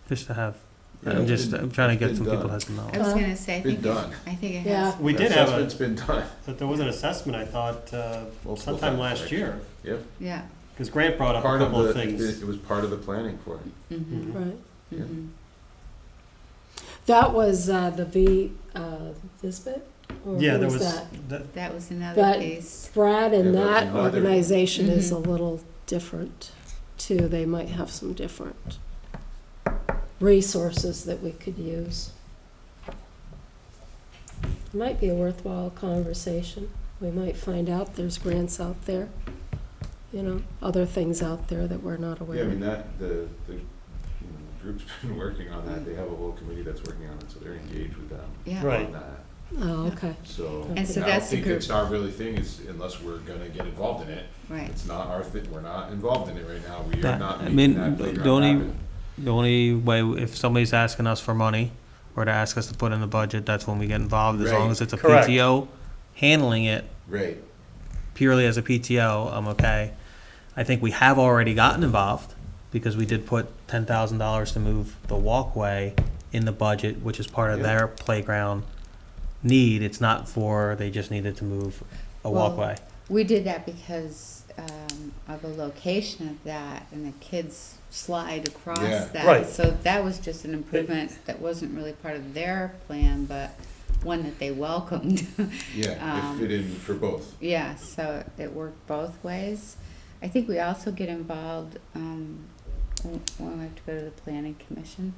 Just to have, Yeah, I'm trying to get it's some been people done. that has some I knowledge. was gonna say, Been done. I think it Yeah. has. We The did have assessment's been done. there was an assessment, I thought, multiple sometime times, last actually. year, Yep. Yeah. because Grant brought up a Part of couple of the, things. it was part of the planning for it. Mm-hmm. Right. Yeah. Mm-hmm. That was the Visbit? Or Yeah, who there was, that? That was another But- case. Brad and Yeah, that was that another- organization is a Mhm. little different too. They might have some different resources that we could use. Might be a worthwhile conversation. We might find out there's grants out there, other things out there that we're not Yeah, aware I mean, of. that, the group's been working on that. They have a whole committee that's working on it, so they're engaged with them Yeah. Right. on that. Oh, okay. So, And so I don't that's the think group. it's our really thing is unless we're gonna get involved in it. Right. It's not our thing. We're not involved in it right now. We are That- not I making mean, that the playground only- happen. The only way, if somebody's asking us for money or to ask us to put in the budget, that's when we get involved. As long Right. as it's a Correct. PTO handling it Right. purely as a PTO, I'm okay. I think we have already gotten involved because we did put $10,000 to move the walkway in the budget, which is part of Yeah. their playground need. It's not for, they just needed to move a Well, walkway. We did that because of the location of that, and the kids slide across Yeah. that. Right. So that was just an improvement that wasn't really part of their plan, but one that they welcomed. Yeah, it fit in for both. Yeah, so it worked both ways. I think we also get involved when we have to go to the planning commission.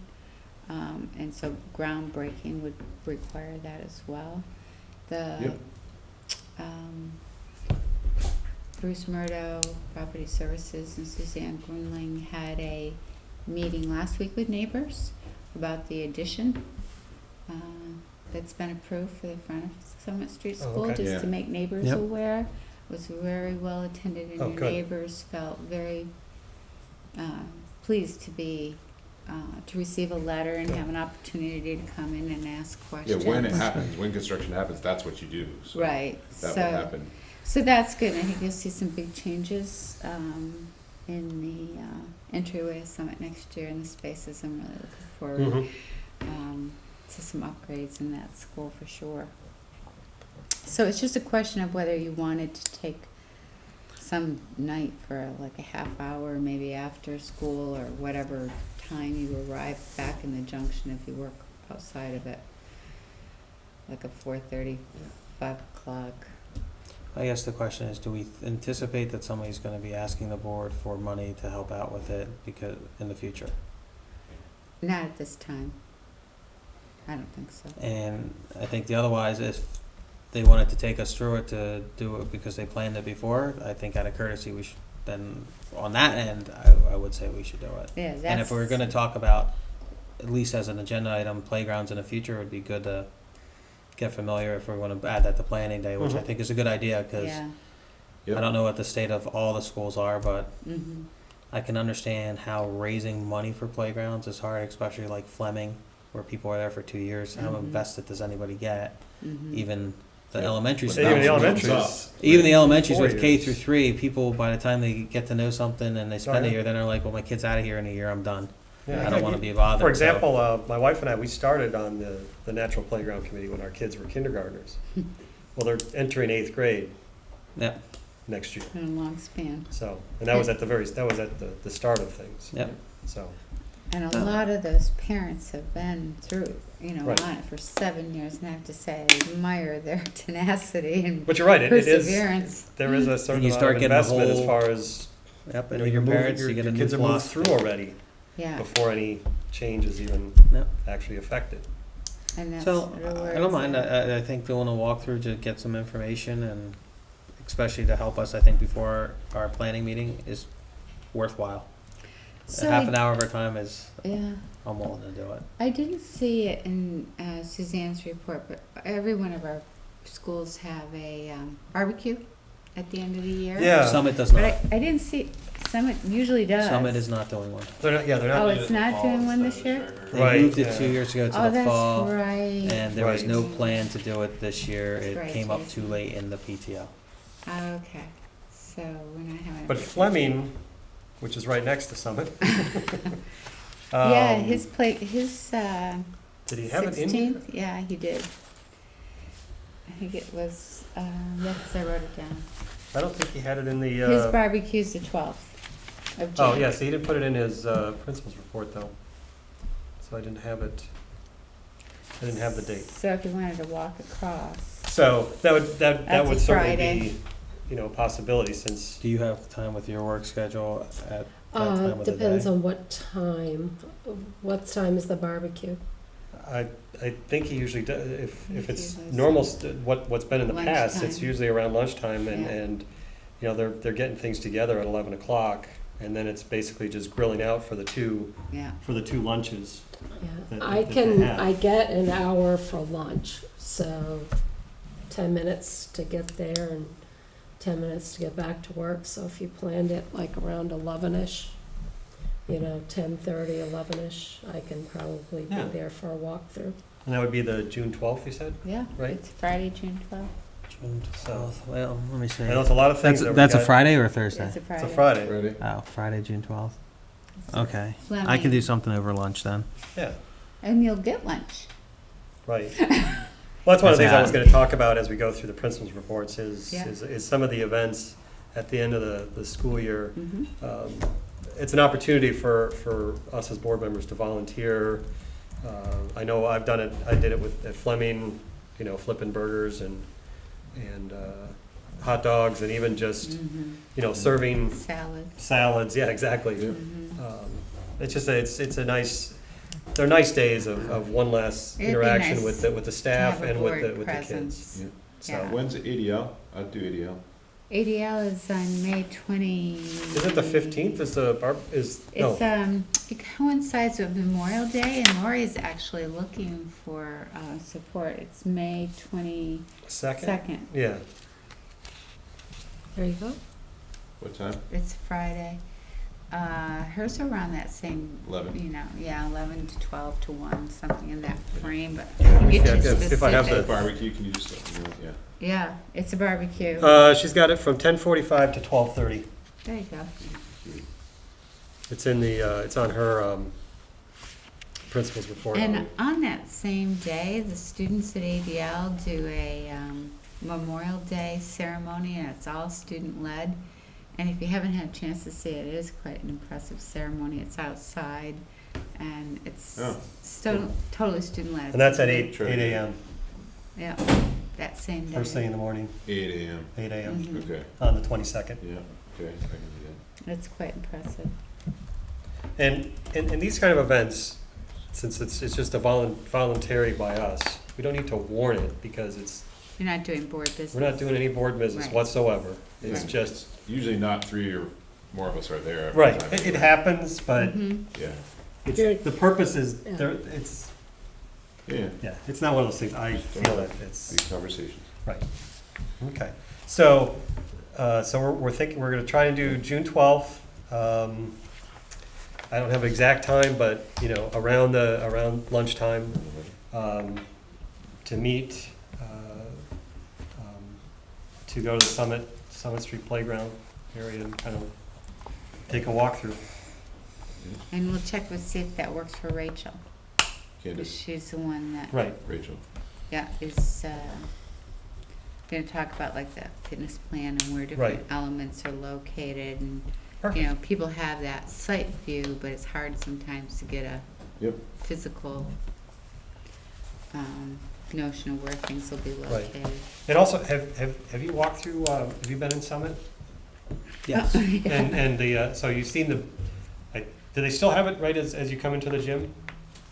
And so groundbreaking would require that as well. The Yep. Bruce Murdo, Property Services, and Suzanne Grunling had a meeting last week with neighbors about the addition that's been approved for the front of Summit Street Oh, School, okay. just Yeah. to make neighbors Yep. aware. It was very well attended, and Oh, your good. neighbors felt very pleased to be to receive a letter and have an opportunity to come in and ask Yeah, questions. when it happens, when construction happens, that's what you do. So Right. That So will happen. so that's good. I think you'll see some big changes in the entryway of Summit next year in the spaces. I'm really looking forward to some upgrades in that school for sure. So it's just a question of whether you wanted to take some night for like a half hour, maybe after school or whatever time you arrive back in the junction if you work outside of it. Like a 4:30, 5 o'clock. I guess the question is, do we anticipate that somebody's gonna be asking the board for money to help out with it because, in the future? Not at this time. I don't think so. And I think the otherwise, if they wanted to take us through it to do it because they planned it before, I think out of courtesy, we should, then, on that end, I would say we should do it. Yeah, that's. And if we're gonna talk about, at least as an agenda item, playgrounds in the future, it would be good to get familiar if we're gonna add that to planning day, which I Mhm. think is a good idea, cause Yeah. Yep. I don't know what the state of all the schools are, but Mm-hmm. I can understand how raising money for playgrounds is hard, especially like Fleming, where people are there for 2 years. How Mhm. invested does anybody get? Mm-hmm. Even the elementary Even schools. the Thumbs elementaries. Even the elementaries 4 with K years. through 3, people by the time they get to know something and they spend yeah. a year, then they're like, well, my kid's out of here in a year, I'm done. Yeah, I don't want to be bothered. For so- example, my wife and I, we started on the natural playground committee when our kids were kindergartners. Well, they're entering 8th grade Yep, next year. In a long span. So, and that was at the start of things. yep. So, And a lot of those parents have been through, Right. on it for 7 years, and I have to say, I admire their tenacity and but you're right, it is, perseverance. there is a certain And you amount start of getting the investment as whole- far as, Yep, you and know, your you're moving, parents, you get a your new kids are moved philosophy. through already Yeah, before any change is even Yep. actually affected. and that's So, really where I don't it's mind, at. I think doing a walkthrough to get some information and especially to help us, I think, before our planning meeting is worthwhile. So Half an hour of our time is, Yeah, I'm willing to do it. I didn't see it in Suzanne's report, but every one of our schools have a barbecue at the end of the year. Yeah. Summit does But not. I didn't see, Summit usually does. Summit is not doing one. They're not, yeah, they're Oh, not, it's not doing one this year? They Right, moved it yeah. 2 years ago to Oh, the that's fall. right. And there was Right. no plan to do it this year. That's It right, came up Jason. too late in the PTO. Okay, so we're not having. a but big- Fleming, which is right next to Summit. Yeah, um, his plate, his, Did he have it in here? 16th, yeah, he did. I think it was, yes, I wrote it down. I don't think he had it in the, His barbecue's the 12th of June. oh, yes, he didn't put it in his principal's report, though. So I didn't have it, I didn't have the date. So if you wanted to walk across, So that would That's a certainly Friday. be, a possibility since, Do you have time with your work schedule at that time of the day? Depends on what time. What time is the barbecue? I think he usually does, if it's Usually normal, what's been in the past, it's Lunchtime. usually around lunchtime Yeah. and, they're getting things together at 11 o'clock. And then it's basically just grilling out for the two yeah. lunches. Yeah, That- I that they can, have. I get an hour for lunch, so 10 minutes to get there and 10 minutes to get back to work. So if you planned it like around 11-ish, 10:30, 11-ish, I can probably be Yeah. there for a walkthrough. And that would be the June 12th, you said? Yeah, Right. it's Friday, June 12th. June 12th. Well, let me see. I know it's a lot of things. that we That's a got- Friday or a Thursday? It's a Friday. It's a Friday, Ready? Oh, Friday, June 12th. Okay. I Fleming. can do something over lunch then. yeah, And you'll get lunch. right. Well, that's one of the things I was That's gonna talk about as we go through the principal's reports Yeah. is some of the events at the end of the school year. Mm-hmm. It's an opportunity for us as board members to volunteer. I know I've done it, I did it at Fleming, flipping burgers and hot dogs and even just, Mm-hmm. serving Salad. salads, yeah, exactly. Mm-hmm. It's just, it's a nice, they're nice days of one less It'd be interaction nice with the staff to have a and with board the kids. presence. Yeah. So, Yeah. When's ADL? I'd do ADL. ADL is on May 20. is it the 15th, is the no, It's, it coincides with Memorial Day, and Lori's actually looking for support. It's May 22nd. second? Yeah, There you go. What time? It's Friday. Hers are around that same, 11. 11 to 12 to 1, something in that frame, but I can get you if I have specifics. Barbecue, can you just let me know? Yeah. Yeah, it's a barbecue. she's got it from 10:45 to 12:30. There you go. It's in the, it's on her, principal's report. And on that same day, the students at ADL do a Memorial Day ceremony, and it's all student-led. And if you haven't had a chance to see it, it is quite an impressive ceremony. It's outside, and it's Oh. totally student-led. And that's at 8 Sure. a.m., Yeah, that same day. first thing in the morning, 8 a.m. 8 a.m. Mhm. Okay. on the 22nd. Yeah. Okay. I can do It's quite impressive. And these kind of events, since it's just a voluntary by us, we don't need to warn it because You're not doing board business. we're not doing any board business Right. whatsoever. It's Right. just, Usually not 3 or more of us are there. Every right, time it anyway. happens, but Mhm. Yeah. You're- the purpose is, Yeah. there. It's, Yeah. yeah, it's not one of those things, I feel that it's, These conversations. right. Okay, so, we're thinking, we're gonna try to do June 12th. I don't have an exact time, but, you know, around lunchtime, to meet, to go to the Summit Street Playground area and kind of take a walk through. And we'll check with, see if that works for Rachel. 'Cause Candace, she's the one that, Right, Rachel. yeah, is gonna talk about like the fitness plan and where different Right. elements are located. And, you perfect. know, people have that sight view, but it's hard sometimes to get a Yep. physical notion of where things will be Right. located. And also, have you walked through, have you been in Summit? Yes. And so you've seen do they still have it right as you come into the gym?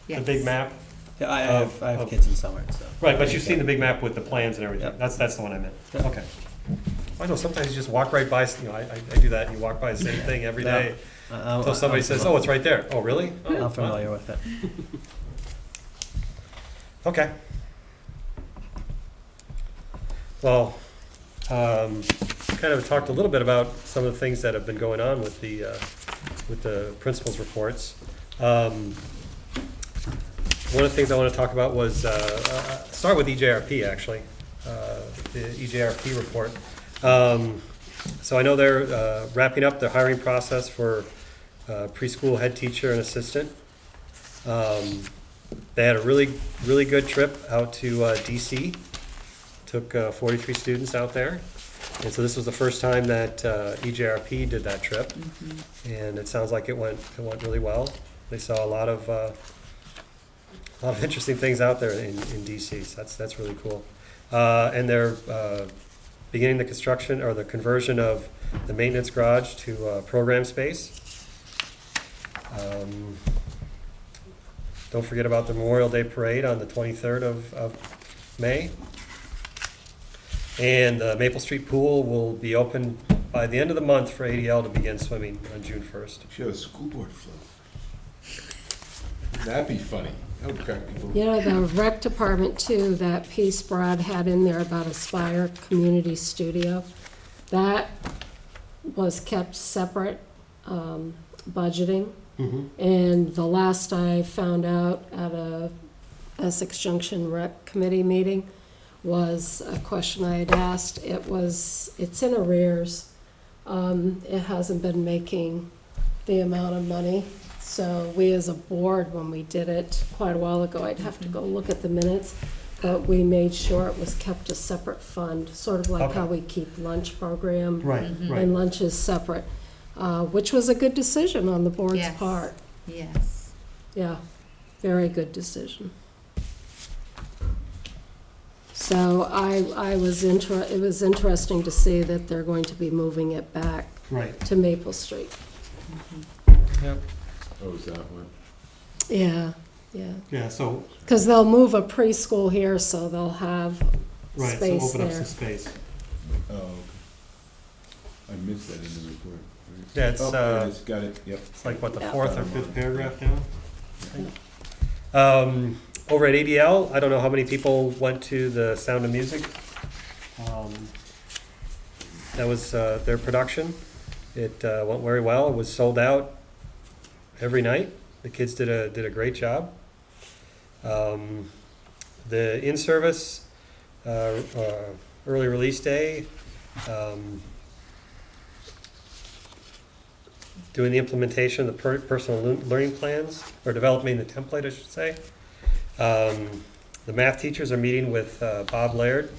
The Yes. big map? Yeah, I Of- have of- kids in summer, so. Right, but you've seen the big map with the plans and everything. Yep. That's the one I meant. Yep. Okay. I know sometimes you just walk right by, you know, I do that, and you walk by the same thing every day until somebody says, oh, it's right there. Oh, really? Oh, I'm wow. familiar with it. Okay. Well, kind of talked a little bit about some of the things that have been going on with the principal's reports. One of the things I want to talk about was, start with EJRP, actually, the EJRP report. So I know they're wrapping up the hiring process for preschool head teacher and assistant. They had a really, really good trip out to DC. Took 43 students out there. And so this was the first time that EJRP did that trip. And it sounds like it went really well. They saw a lot of interesting things out there in DC, so that's really cool. And they're beginning the construction or the conversion of the maintenance garage to program space. Don't forget about the Memorial Day Parade on the 23rd of May. And the Maple Street Pool will be open by the end of the month for ADL to begin swimming on June 1st. She had a school board float. That'd be funny. That would crack people. You know, the rec department too, that piece Brad had in there about Aspire Community Studio, that was kept separate, budgeting. And the last I found out at a Essex Junction Rec Committee meeting was a question I had asked. It's in arrears. It hasn't been making the amount of money. So we as a board, when we did it quite a while ago, I'd have to go look at the minutes, but we made sure it was kept a separate fund, sort of like how Okay. we keep lunch program. Right, And lunch is separate, which was a good decision on the board's Yes. part. Yes. Yeah, very good decision. So it was interesting to see that they're going to be moving it back Right. to Maple Street. Yep. Oh, is that what? Yeah. Yeah, so, Because they'll move a preschool here, so they'll have right, so space open up there. some space. Oh, okay. I missed that in the report. Yeah, it's, Oh, there it is. Got it. Yep. It's like, what, the Yeah. fourth or fifth paragraph down? Over at ADL, I don't know how many people went to the Sound of Music. That was their production. It went very well. It was sold out every night. The kids did a great job. The in-service early release day, doing the implementation of the personal learning plans, or developing the template, I should say. The math teachers are meeting with Bob Laird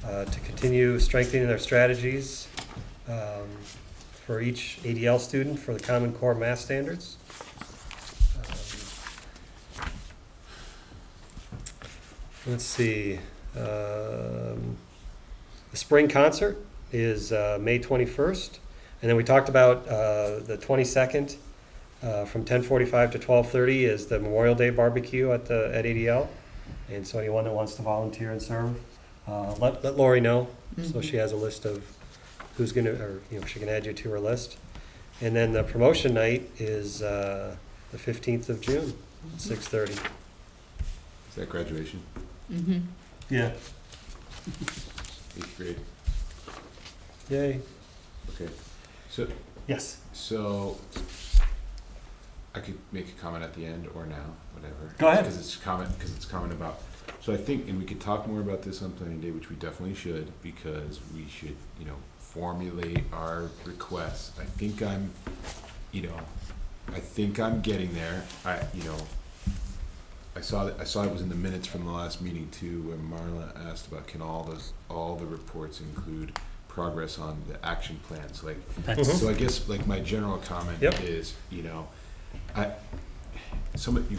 to continue strengthening their strategies for each ADL student for the Common Core Math Standards. Let's see. The spring concert is May 21st. And then we talked about the 22nd from 10:45 to 12:30 is the Memorial Day barbecue at ADL. And so anyone that wants to volunteer and serve, let Lori know, so she has a list of who's going to, or she can add you to her list. And then the promotion night is the 15th of June, 6:30. Is that graduation? Mm-hmm. Yeah. 8th grade. Yay. Okay. So, Yes. so I could make a comment at the end or now, whatever. Go ahead. Because it's comment about. So I think, and we could talk more about this on planning day, which we definitely should, because we should, formulate our requests. I think I'm getting there. I saw it was in the minutes from the last meeting too, where Marla asked about can all the reports include progress on the action plans, like. Mhm. So I guess like my general comment Yep. is, when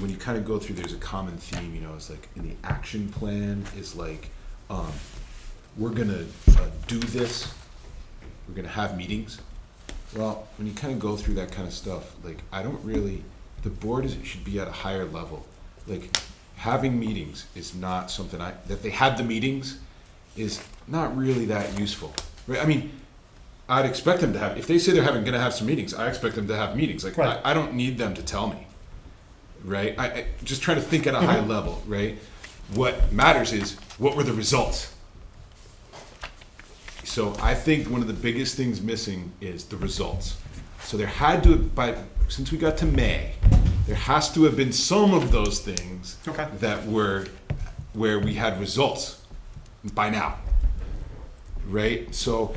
you kind of go through, there's a common theme, it's like in the action plan is like, we're gonna do this, we're gonna have meetings. Well, when you kind of go through that kind of stuff, like the board should be at a higher level. Like having meetings is not something that they had the meetings is not really that useful, right? I mean, I'd expect them to have, if they say they're gonna have some meetings, I expect them to have meetings. Like, Right. I don't need them to tell me, right? I just try to think at a high level, right? What matters is, what were the results? So I think one of the biggest things missing is the results. So there had to, since we got to May, there has to have been some of those things Okay. that were where we had results by now, right? So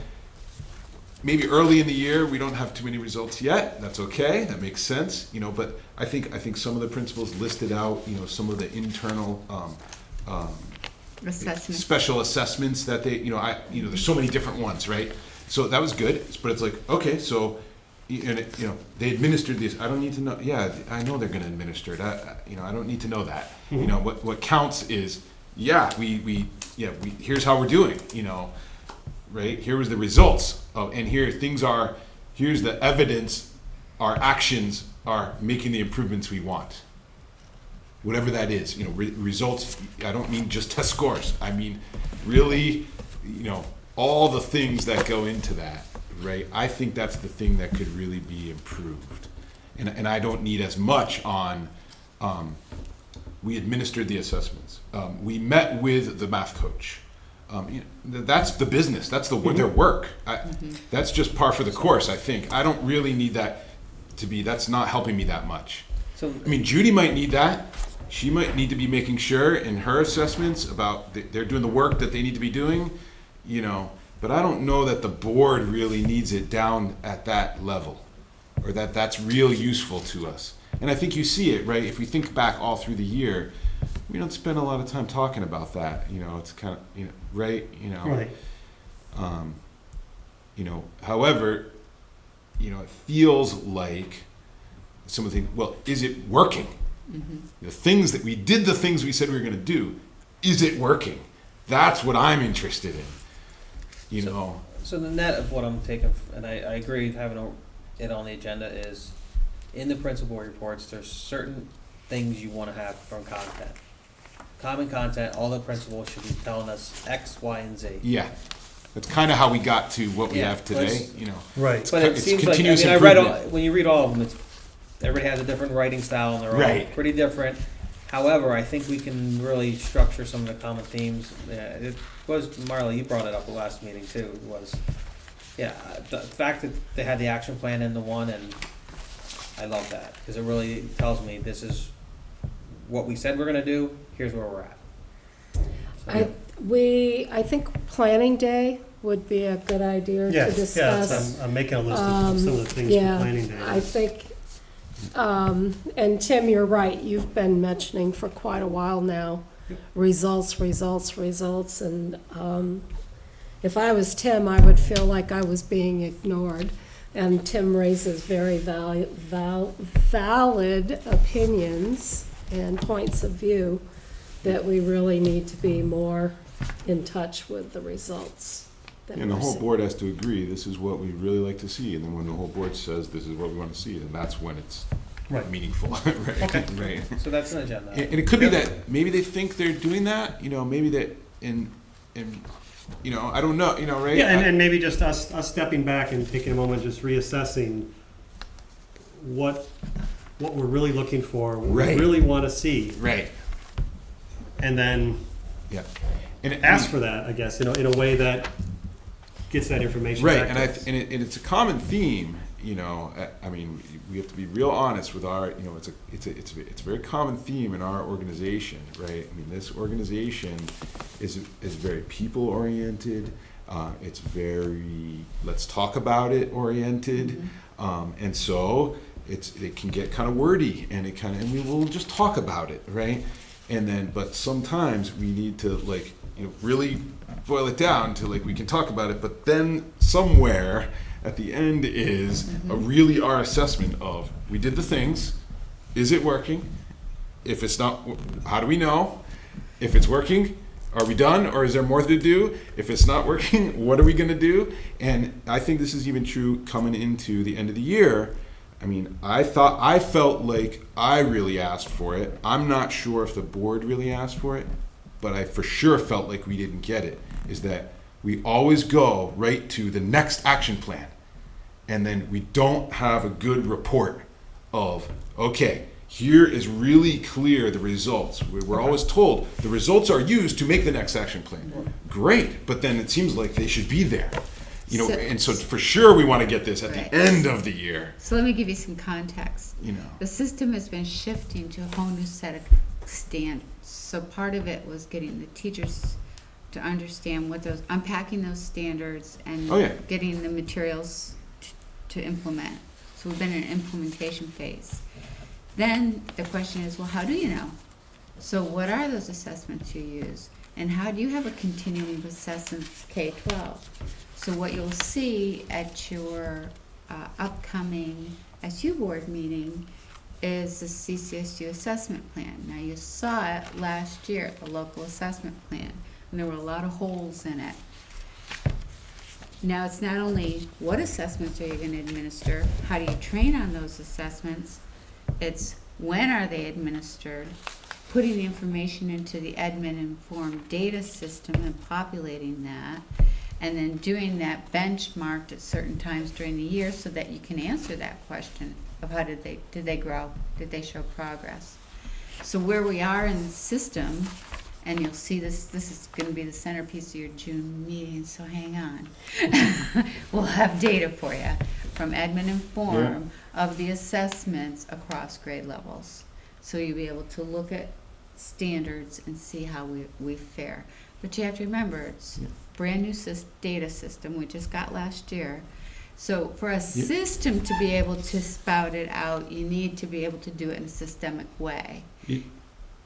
maybe early in the year we don't have too many results yet. That's okay. That makes sense, But I think some of the principals listed out, some of the internal Assessment. special assessments that they, there's so many different ones, right? So that was good, but it's like, okay, so, they administered this. I don't need to know. Yeah, I know they're going to administer it. I don't need to know that. Mhm. What counts is, here's how we're doing. Right? Here was the results of, and here's the evidence. Our actions are making the improvements we want. Whatever that is, results. I don't mean just test scores. I mean, really, all the things that go into that, right? I think that's the thing that could really be improved. And I don't need as much on, we administered the assessments. We met with the math coach. That's the business. That's their work. That's just par for the course, I think. I don't really need that that's not helping me that much. So, I mean, Judy might need that. She might need to be making sure in her assessments about they're doing the work that they need to be doing, but I don't know that the board really needs it down at that level, or that's real useful to us. And I think you see it, right? If we think back all through the year, we don't spend a lot of time talking about that. It's kind of, right? Right. However, it feels like some of the things, well, is it working? Mm-hmm. The things we said we were going to do, is it working? That's what I'm interested in. So the net of what I'm taking, and I agree having it on the agenda is, in the principal reports, there's certain things you want to have from content. Common content, all the principals should be telling us X, Y, and Z. Yeah. That's kind of how we got to what we Yeah, have today, let's- Right. But it It's seems like, continuous I read improvement. when you read all of them, everybody has a different writing style and they're all Right. pretty different. However, I think we can really structure some of the common themes. It was, Marla, you brought it up the last meeting too, the fact that they had the action plan in the one, and I love that, because it really tells me this is what we said we're gonna do, here's where we're at. So, I think planning day would be a good idea to Yes, discuss. I'm making a list of some of the things for Yeah, planning day. I think, and Tim, you're right, you've been mentioning for quite a while now, results, and if I was Tim, I would feel like I was being ignored. And Tim raises very valid opinions and points of view that we really need to be more in touch with the results. that And the we're whole seeing. board has to agree, this is what we really like to see, and then when the whole board says this is what we want to see, then that's when it's Right. meaningful, right? Okay. Right. So that's an agenda. And it could be that maybe they think they're doing that, maybe that in I don't know, right? Yeah, and maybe just us stepping back and taking a moment, just reassessing what we're really looking for, what Right. we really want to see, Right. and then Yeah. And ask for that, I guess, in a way that gets that information Right, back and to us. it's a common theme. I mean, we have to be real honest with our. It's a very common theme in our organization, right? I mean, this organization is very people oriented. It's very let's talk about it oriented, and so it can get kind of wordy, and and we will just talk about it, right? And then, but sometimes we need to really boil it down to we can talk about it, but then somewhere at the end is really our assessment of we did the things, is it working? If it's not, how do we know? If it's working, are we done or is there more to do? If it's not working, what are we going to do? And I think this is even true coming into the end of the year. I mean, I felt like I really asked for it. I'm not sure if the board really asked for it, but I for sure felt like we didn't get it, is that we always go right to the next action plan. And then we don't have a good report of, okay, here is really clear the results. We're always told the results are used to make the next action plan. Great, but then it seems like they should be there. And so for sure we want to get this at Right. the end of the year. So let me give you some context. You know. The system has been shifting to a whole new set of standards. So part of it was getting the teachers to understand unpacking those standards and Oh, yeah. getting the materials to implement. So we've been in an implementation phase. Then the question is, well, how do you know? So what are those assessments you use? And how do you have a continuing of assessments K-12? So what you'll see at your upcoming SU board meeting is the CCSU assessment plan. Now you saw it last year, the local assessment plan, and there were a lot of holes in it. Now it's not only what assessments are you going to administer, how do you train on those assessments, it's when are they administered, putting the information into the admin-informed data system and populating that, and then doing that benchmarked at certain times during the year so that you can answer that question of how did they grow, did they show progress. So where we are in the system, and you'll see this is going to be the centerpiece of your June meeting, so hang on. We'll have data for you from Admin Inform of the assessments across grade levels. So you'll be able to look at standards and see how we fare. But you have to remember, it's a brand new data system we just got last year. So for a system to be able to spout it out, you need to be able to do it in a systemic way.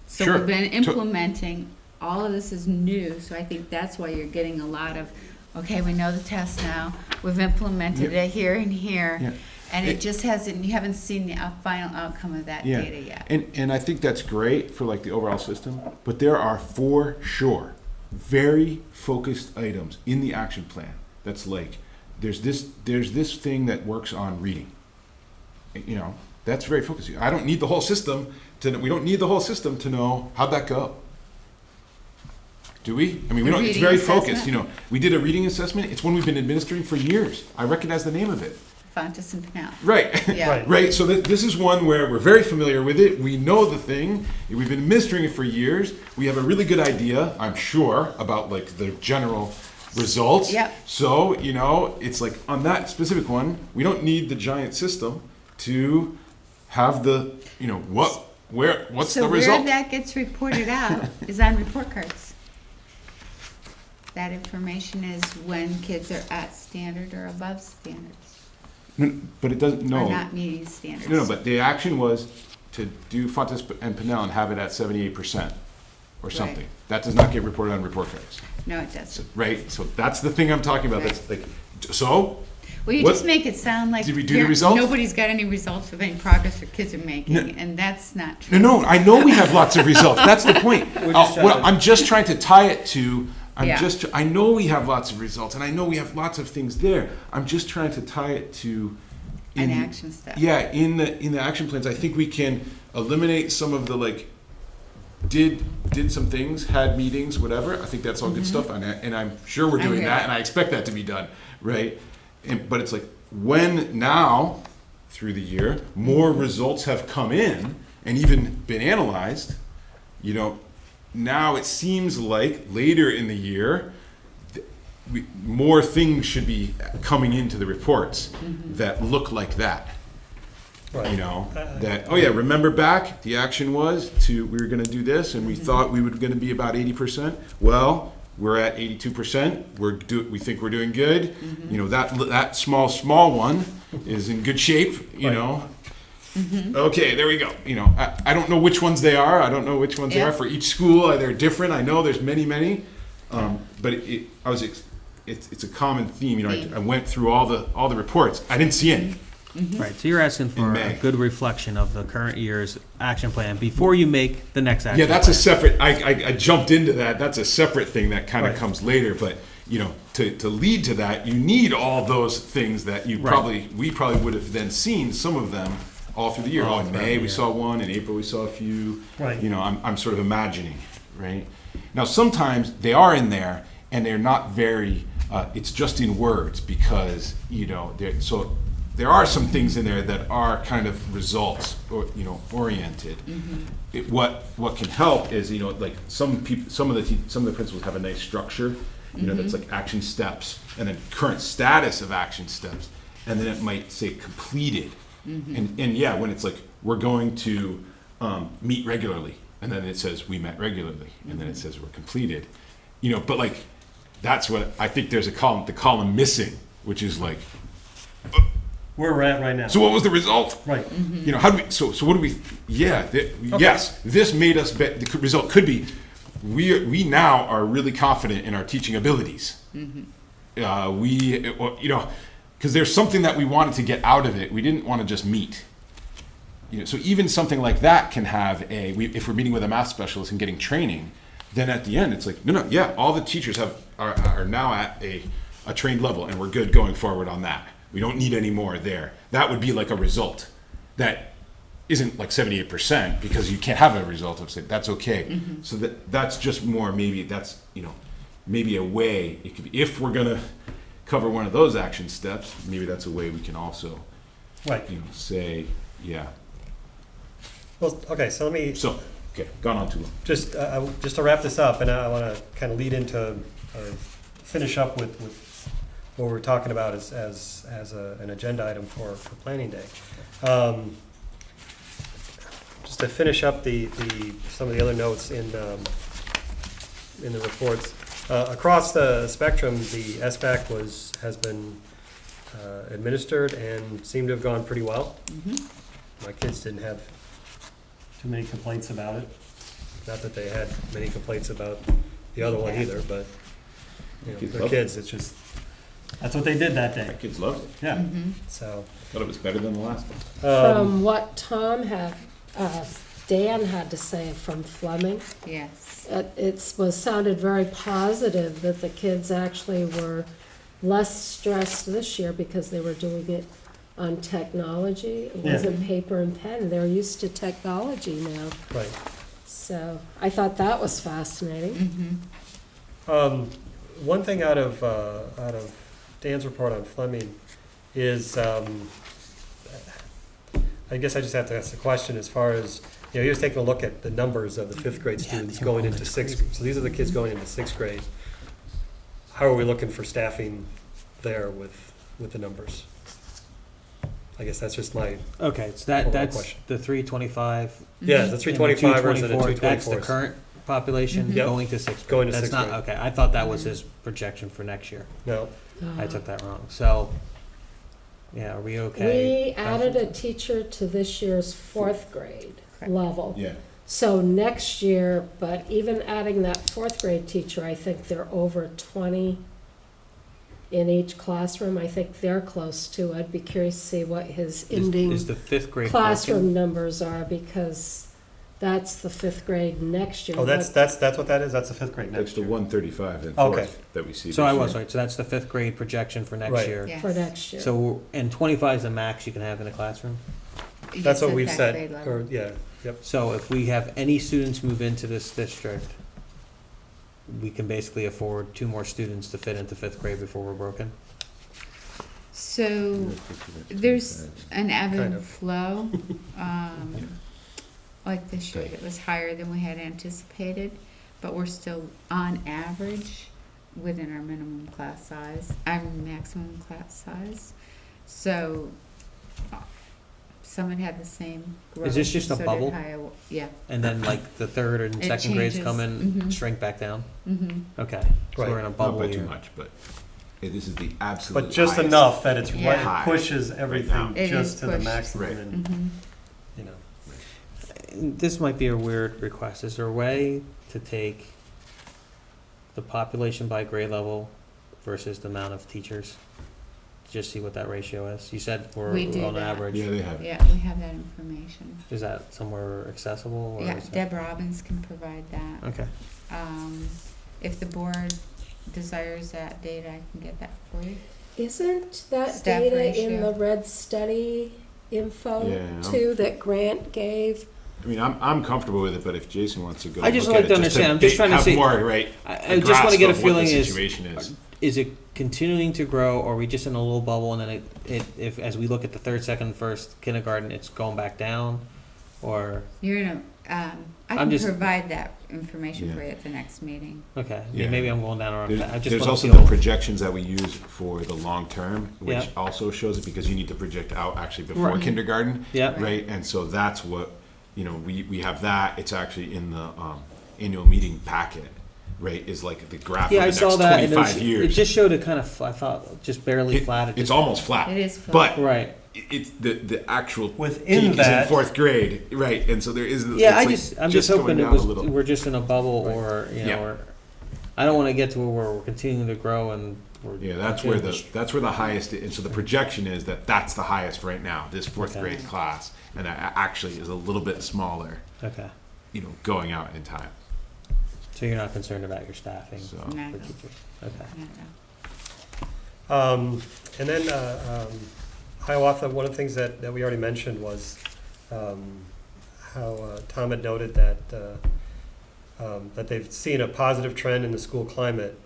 So Sure. we've been implementing, all of this is new, so I think that's why you're getting a lot of, okay, we know the test now, we've implemented it here and here, Yeah. and it just hasn't, you haven't seen the final outcome of that data yet. And I think that's great for the overall system, but there are for sure very focused items in the action plan that's there's this thing that works on reading. That's very focused. I don't need the whole system we don't need the whole system to know how'd that go. Do we? I mean, we The don't. It's reading very assessment? focused. We did a reading assessment. It's one we've been administering for years. I recognize the name of it. Fontes and Pinell. Right. Yeah. Right. Right. So this is one where we're very familiar with it. We know the thing. We've been administering it for years. We have a really good idea, I'm sure, about the general results. Yep. So it's on that specific one, we don't need the giant system to have the what's the So result? where that gets reported out is on report cards. That information is when kids are at standard or above standards, No, but it doesn't. or No. not meeting standards. No. But the action was to do Fontes and Pinell and have it at 78% or something. Right. That does not get reported on report cards. No, it doesn't. Right, so that's the thing I'm talking about. Right. That's so. Well, you What- just make it sound like Did we do the results? nobody's got any results of any progress their kids are making, No. and that's not true. No, I know we have lots of results. That's the point. We're just trying to- I'm just trying to tie it to. Yeah. I know we have lots of results, and I know we have lots of things there. I'm just trying to tie it to. An action step. Yeah, in the action plans, I think we can eliminate some of the like. Did some things, had meetings, whatever. I think that's all good stuff, and I'm sure we're I doing agree. that, and I expect that to be done, right? But it's like when now, through the year, more results have come in and even been analyzed. Now it seems like later in the year, more things should be coming into the reports that look like that. Right. That, oh yeah, remember back, the action was we were gonna do this, and we thought we were gonna be about 80%. Well, we're at 82%, we think we're doing good. That small one is in good shape, Okay, there we go. I don't know which ones they are, they Yeah. are for each school, they're different, I know there's many. But it's a common theme, I went through all the reports, I didn't see any. Right, so you're asking for May. a good reflection of the current year's action plan before you make the next action Yeah, that's a plan. separate. I jumped into that. That's a separate thing that kind of Right. comes later. But to lead to that, you need all those things that we probably would have then seen some of them all through the year. All In throughout May the we year. saw one. In April we saw a few. Right. I'm sort of imagining, right? Now sometimes they are in there and they're not very. It's just in words because there are some things in there that are kind of results or oriented. What can help is like some of the principals have a nice structure, that's like action steps and then current status of action steps, and then it might say completed, and yeah, when it's like we're going to meet regularly, and then it says we met regularly, and then it says we're completed, but like that's what I think there's the column missing, which is like. Where we're at right now. So what was the result? Right. How do we? So what do we? Yeah. Yes. This made us bet. The result could be, we now are really confident in our teaching abilities. Because there's something that we wanted to get out of it. We didn't want to just meet. So even something like that can have if we're meeting with a math specialist and getting training, then at the end it's like yeah, all the teachers are now at a trained level and we're good going forward on that. We don't need any more there. That would be like a result that isn't like 78% because you can't have a result of say that's okay. So that's just more maybe that's maybe a way it could be if we're gonna cover one of those action steps. Maybe that's a way we can also say yeah. Well, okay, so let me Gone on too long. just to wrap this up, and I want to kind of lead into or finish up with what we're talking about as an agenda item for planning day. Just to finish up some of the other notes in the reports. Across the spectrum, the SBAC has been administered and seemed to have gone pretty well. My kids didn't have too many complaints about it. Not that they had many complaints about the other one either, but Kids they're love kids. It's just that's what they did that My day. kids loved it. Yeah. So Thought it was better than the last one. From what Dan had to say from Fleming, Yes. it sounded very positive that the kids actually were less stressed this year because they were doing it on technology. It wasn't paper and pen. They're used to technology now. right. So I thought that was fascinating. One thing out of Dan's report on Fleming is, I guess I just have to ask the question as far as, he was taking a look at the numbers of the fifth grade students going into sixth grade. So these are the kids going into sixth grade. How are we looking for staffing there with the numbers? I guess that's just my, Okay, so Overall that's question. the 325. yeah, the 325ers and the 224, that's the 224s. current population Yep. going to sixth grade. Going to That's sixth not, grade. okay, I thought that was his projection for next year. No, I took that wrong. So, yeah, are we okay? We added a teacher to this year's fourth grade Correct. level. Yeah. So next year, but even adding that fourth grade teacher, I think they're over 20 in each classroom. I think they're close to. I'd be curious to see what his ending Is the fifth grade classroom numbers are, because that's the fifth grade next year. Oh, that's what that is? That's the fifth grade That's next the year? 135 and Okay. fourth that we see. So I this was year. right. So that's the fifth grade projection for next Right. year. Yes. For next year. So, and 25 is the max you can have in a classroom. That's what Yes, we've at that said, grade level. or, yeah, yep. So if we have any students move into this district, we can basically afford 2 more students to fit into fifth grade before we're broken. So there's an ebb Kind and of. flow. Like this year, it was higher than we had anticipated, but we're still on average within our minimum class size, our maximum class size. So some had the same growth. this just a so did bubble? Yeah. And then like the third and It second grades come in, changes. Mhm. shrink back down. Mm-hmm. Okay. So Right. we're in a Not bubble by here. too much, but this is the absolute. But just highest. enough that it's Yeah. right, High. it pushes everything It just is to the pushed. maximum Right. and, Mm-hmm. you know. This might be a weird request. Is there a way to take the population by grade level versus the amount of teachers? Just see what that ratio is. You said we're We do on that. average. Yeah, they have it. Yeah, we have that information. Is that somewhere accessible? Or Yeah, is that- Deb Robbins can provide that. Okay. If the board desires that data, I can get that for you. Isn't that Staff data in ratio. the red study info Yeah, I'm- too, that Grant gave? I mean, I'm comfortable with it, but if Jason wants to go, I just look like at to it, understand. I'm just trying to have see- more right. I just want to get a grasp of what feeling the situation is it continuing to grow, or are we just in a little bubble and then if as we look at the third, second, first kindergarten, it's going back down, or You're in a, I I'm can just- provide that information Yeah. for you at the next meeting. okay, Yeah. maybe I'm going down the wrong path. I just There's want also to the feel. projections that we use for the long term, which Yeah. also shows it because you need to project out actually before Right. kindergarten, Yeah. right? And so that's what, we have that. It's actually in the annual meeting packet, right? Is like the graph Yeah, I of the saw next that. And 25 it years. just showed it kind of. I thought just barely flat. It's almost flat. It is flat. But right. it's the actual Within peak is that- in fourth grade, right? And so there is. Yeah, it's I'm just going hoping it down a was little. we're just in a bubble, Right. or Yeah. or I don't want to get to where we're continuing to grow and we're Yeah, that's where the highest. And so the projection is that that's the highest right now. This fourth Okay. grade class, and that actually is a little bit smaller. okay. Going out in time. So you're not concerned about your staffing So No. for teachers? Okay. And then Hiawatha, one of the things that we already mentioned was how Tom had noted that that they've seen a positive trend in the school climate,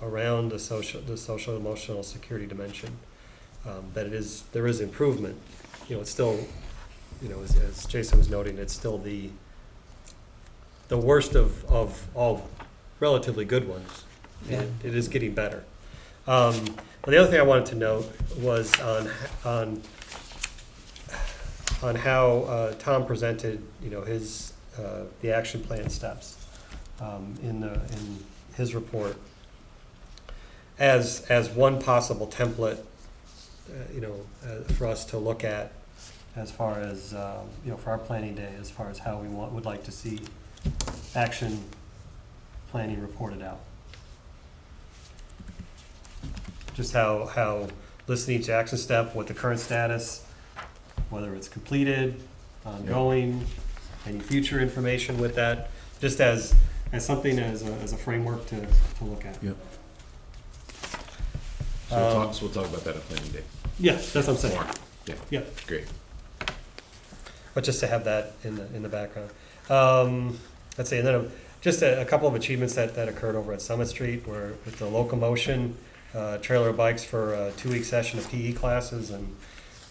around the social emotional security dimension. That there is improvement. It's still, as Jason was noting, it's still the worst of all relatively good ones. Yeah. And it is getting better. But the other thing I wanted to note was on how Tom presented, his the action plan steps in his report as one possible template, for us to look at as far as for our planning day, as far as how we would like to see action planning reported out. Just how listing each action step, what the current status, whether it's completed, ongoing, any future information with that, just as something as a framework to look at. Yep. So we'll talk about that at planning day. Yeah, that's what I'm saying. More. Yeah. Yeah. Great. But just to have that in the background. Let's see, and then just a couple of achievements that occurred over at Summit Street, where with the locomotion, trailer bikes for a 2-week session of PE classes, and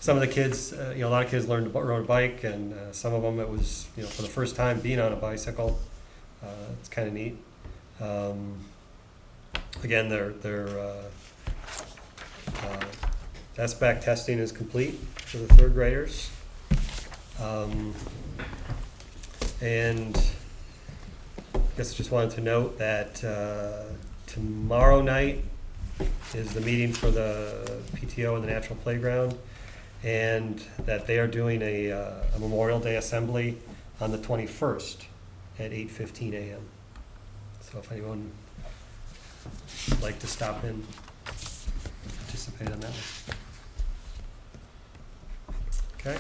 some of the kids, a lot of kids learned to ride a bike, and some of them it was, for the first time being on a bicycle. It's kind of neat. Again, their SBAC testing is complete for the third graders. And I guess I just wanted to note that tomorrow night is the meeting for the PTO in the Natural Playground, and that they are doing a Memorial Day assembly on the 21st at 8:15 a.m. So if anyone like to stop in, participate in that one. Okay.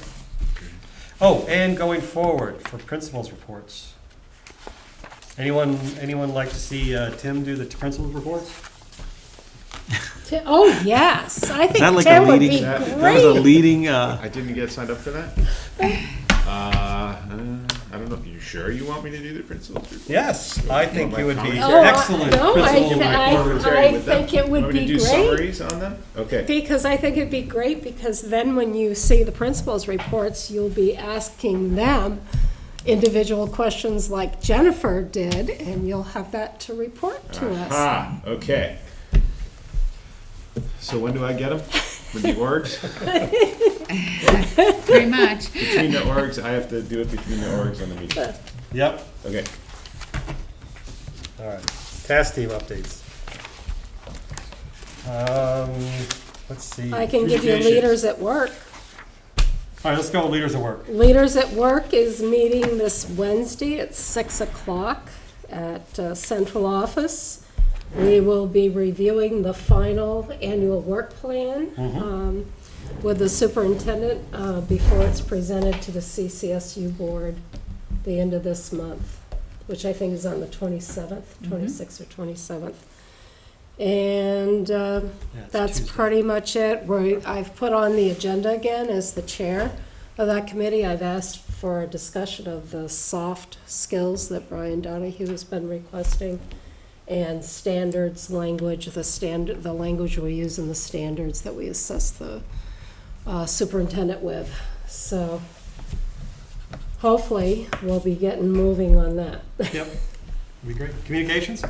Oh, and going forward for principals reports. Anyone like to see Tim do the principals reports? Oh, yes, I think that like Tim a would leading- be that- That was a great. leading, I didn't get signed up for that. I don't know. You sure you want me to do the principal's report? Yes, I think you would be Oh, excellent no, principal I report. think it would Want me to be do great. summaries on them? Okay. Because I think it'd be great, because then when you see the principals' reports, you'll be asking them individual questions like Jennifer did, and you'll have that to report to us. Ah, okay. So when do I get them? With the orgs? Pretty much. Between the orgs, I have to do it between the orgs and the meeting. Yep, Okay. all right. Task team updates. Let's see. I can give you Communications. Leaders at Work. All right, let's go with Leaders at Work. Leaders at Work is meeting this Wednesday at 6 o'clock at Central Office. We will be reviewing the final annual work plan with the superintendent before it's presented to the CCSU board the end of this month, which I think is on the 27th, 26th or 27th. And Yeah, it's that's Tuesday. pretty much it. I've put on the agenda again as the chair of that committee. I've asked for a discussion of the soft skills that Brian Donahue has been requesting, and standards language, the language we use in the standards that we assess the superintendent with. So hopefully we'll be getting moving on that. Yep, would be great. Communications?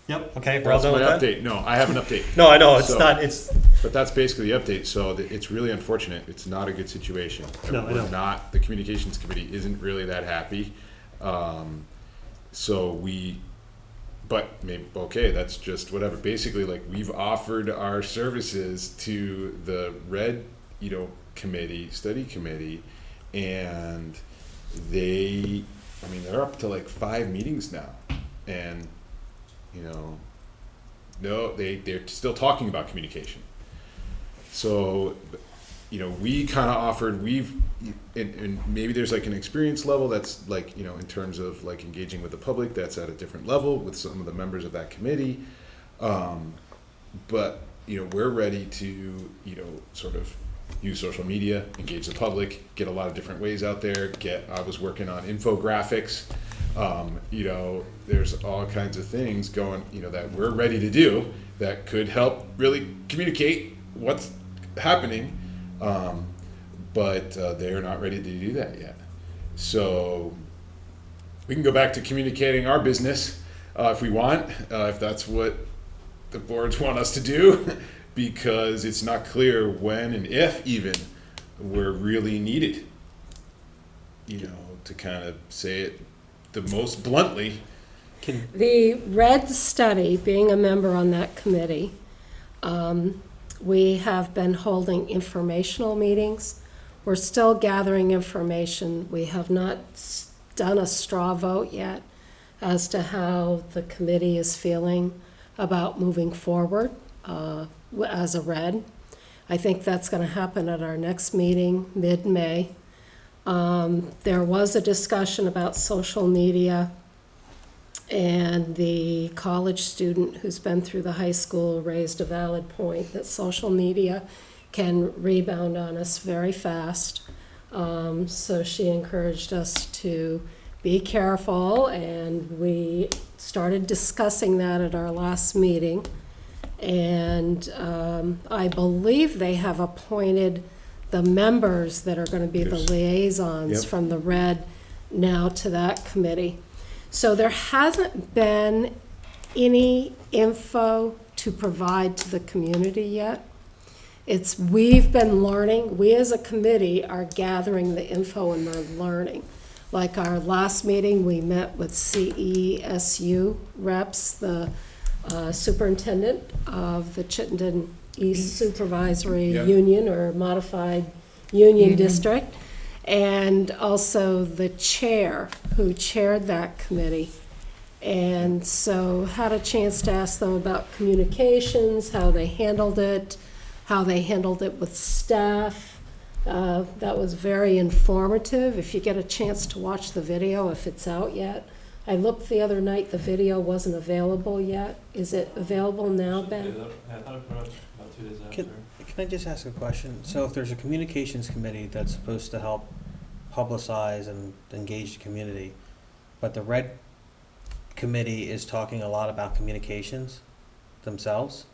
Yep, okay, we're all That's done my with that? update. No, I have an update. No, I know, it's So- not, it's, But that's basically the update, so it's really unfortunate, it's not a good situation. No, I know. We're not, the communications committee isn't really that happy. So but maybe, okay, that's just whatever, basically, like, we've offered our services to the Red, study committee, and they're up to like 5 meetings now, and, no, they're still talking about communication. So, we kind of offered, and maybe there's like an experience level that's like, in terms of like engaging with the public, that's at a different level with some of the members of that committee. But, we're ready to, sort of use social media, engage the public, get a lot of different ways out there, I was working on infographics. There's all kinds of things going, that we're ready to do that could help really communicate what's happening, but they're not ready to do that yet. So we can go back to communicating our business if we want, if that's what the boards want us to do, because it's not clear when and if even we're really needed, to kind of say it the most bluntly. The RED study, being a member on that committee, we have been holding informational meetings. We're still gathering information. We have not done a straw vote yet as to how the committee is feeling about moving forward as a RED. I think that's going to happen at our next meeting, mid-May. There was a discussion about social media, and the college student who's been through the high school raised a valid point that social media can rebound on us very fast. So she encouraged us to be careful, and we started discussing that at our last meeting. And I believe they have appointed the members that are going to be the Yes. liaisons Yep. from the RED now to that committee. So there hasn't been any info to provide to the community yet. We've been learning, we as a committee are gathering the info and we're learning. Like our last meeting, we met with CESU reps, the superintendent of the Chittenden East Supervisory Yeah. Union, or Modified Union District, and also the chair who chaired that committee. And so had a chance to ask them about communications, how they handled it with staff. That was very informative. If you get a chance to watch the video, if it's out yet. I looked the other night, the video wasn't available yet. Is it available now, Ben? I thought I put it up about 2 days after. Can I just ask a question? So if there's a communications committee that's supposed to help publicize and engage the community, but the Red Committee is talking a lot about communications themselves?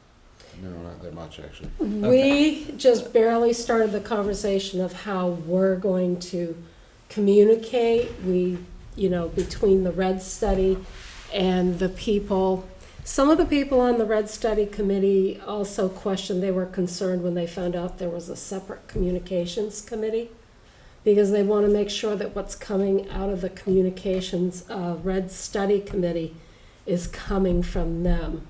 No, not that much, actually. We just barely started the conversation of how we're going to communicate. Between the Red Study and the people. Some of the people on the Red Study Committee also questioned, they were concerned when they found out there was a separate communications committee, because they want to make sure that what's coming out of the communications Red Study Committee is coming from them.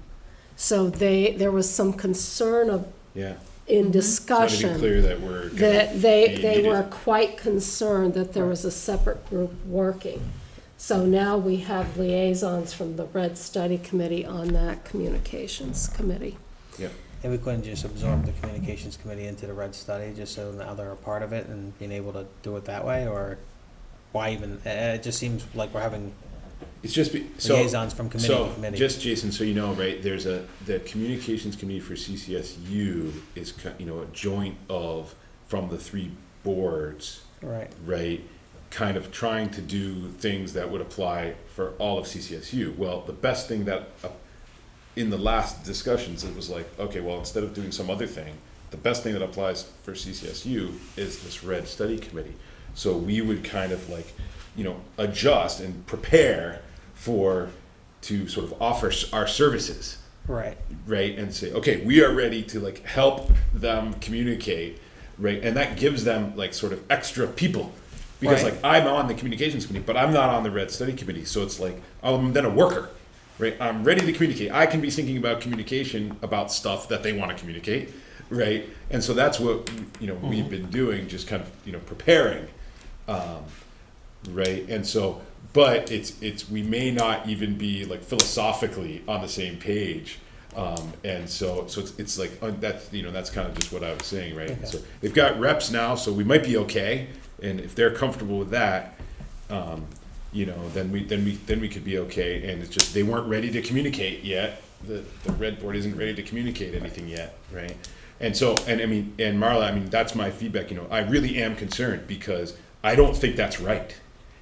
So there was some concern Yeah. in Mhm. discussion. It's not even clear that we're. That they needed. were quite concerned that there was a separate group working. So now we have liaisons from the Red Study Committee on that communications committee. And we couldn't just absorb the communications committee into the Red Study, just so now they're a part of it and being able to do it that way, or why even? It just seems like we're having It's just so. liaisons from committee to So, committee. just Jason, so you know, right, the communications committee for CCSU is, a joint from the 3 boards, Right. right, kind of trying to do things that would apply for all of CCSU. Well, the best thing that, in the last discussions, it was like, okay, well, instead of doing some other thing, the best thing that applies for CCSU is this Red Study Committee. So we would kind of like, adjust and prepare to sort of offer our services, Right. right? And say, okay, we are ready to like help them communicate, right? And that gives them like sort of extra people, because Right. like I'm on the communications committee, but I'm not on the Red Study Committee. So it's like, I'm then a worker, right? I'm ready to communicate. I can be thinking about communication about stuff that they want to communicate, right? And so that's what, we've been doing, just kind of, preparing, right? And so, but we may not even be like philosophically on the same page. And so it's like, that's kind of just what I was saying, right? Okay. So they've got reps now, so we might be okay. And if they're comfortable with that, then we could be okay. And it's just, they weren't ready to communicate yet. The Red Board isn't ready to communicate anything yet, right? And so, and Marla, that's my feedback. I really am concerned, because I don't think that's right.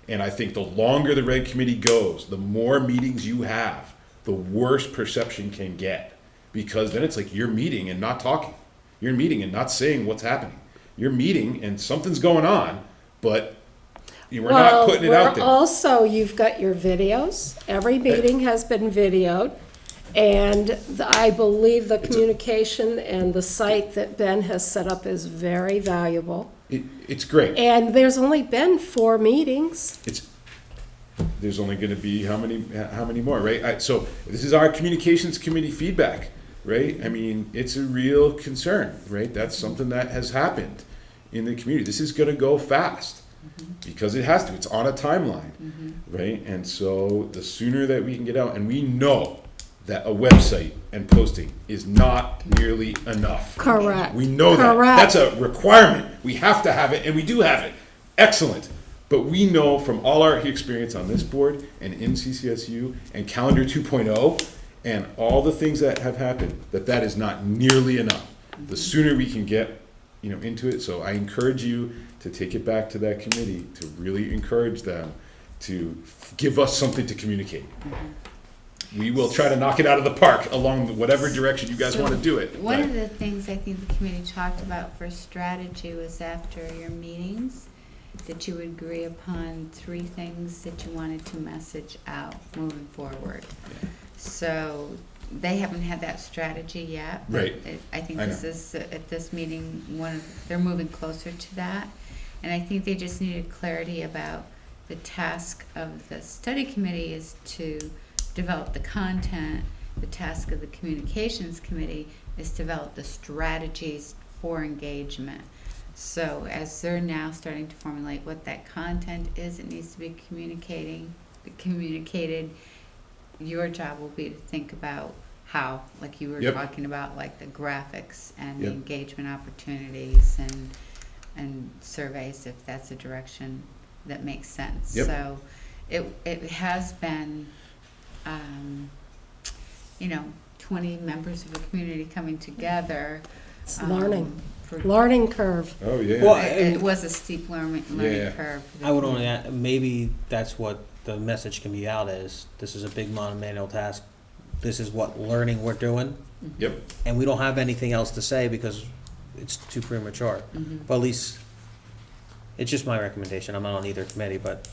And I think the longer the Red Committee goes, the more meetings you have, the worse perception can get. Because then it's like you're meeting and not talking. You're meeting and not saying what's happening. You're meeting and something's going on, but we're not putting it out there. Also, you've got your videos. Every meeting has been videoed. And I believe the communication and the site that Ben has set up is very valuable. It's great. And there's only been 4 meetings. There's only going to be how many more, right? So this is our communications committee feedback, right? It's a real concern, right? That's something that has happened in the community. This is going to go fast, because it has to. It's on a timeline, right? And so the sooner that we can get out, and we know that a website and posting is not nearly enough. Correct. We know that. Correct. That's a requirement. We have to have it, and we do have it. Excellent. But we know from all our experience on this board and in CCSU and Calendar 2.0 and all the things that have happened, that is not nearly enough. The sooner we can get, into it. So I encourage you to take it back to that committee, to really encourage them to give us something to communicate. We will try to knock it out of the park along whatever direction you guys want to do it. One of the things I think the committee talked about for strategy was, after your meetings, that you would agree upon 3 things that you wanted to message out moving forward. So they haven't had that strategy yet. But Right. I think I this is, at this meeting, they're moving closer to that. And I think they just needed clarity about the task of the study committee is to develop the content. The task of the communications committee is to develop the strategies for engagement. So as they're now starting to formulate what that content is, it needs to be communicated. your job will be to think about how, like you were Yep. talking about, like the graphics and the Yep. engagement opportunities and surveys, if that's a direction that makes sense. Yep. So it has been, 20 members of the community coming together. It's learning, for- learning curve. Oh, yeah. Well, It was a steep learning Yeah. curve. for the I would only community. add, maybe that's what the message can be out as. This is a big monumental task. This is what learning we're doing, Yep. and we don't have anything else to say because it's too premature. Mhm. But at least, it's just my recommendation. I'm not on either committee, but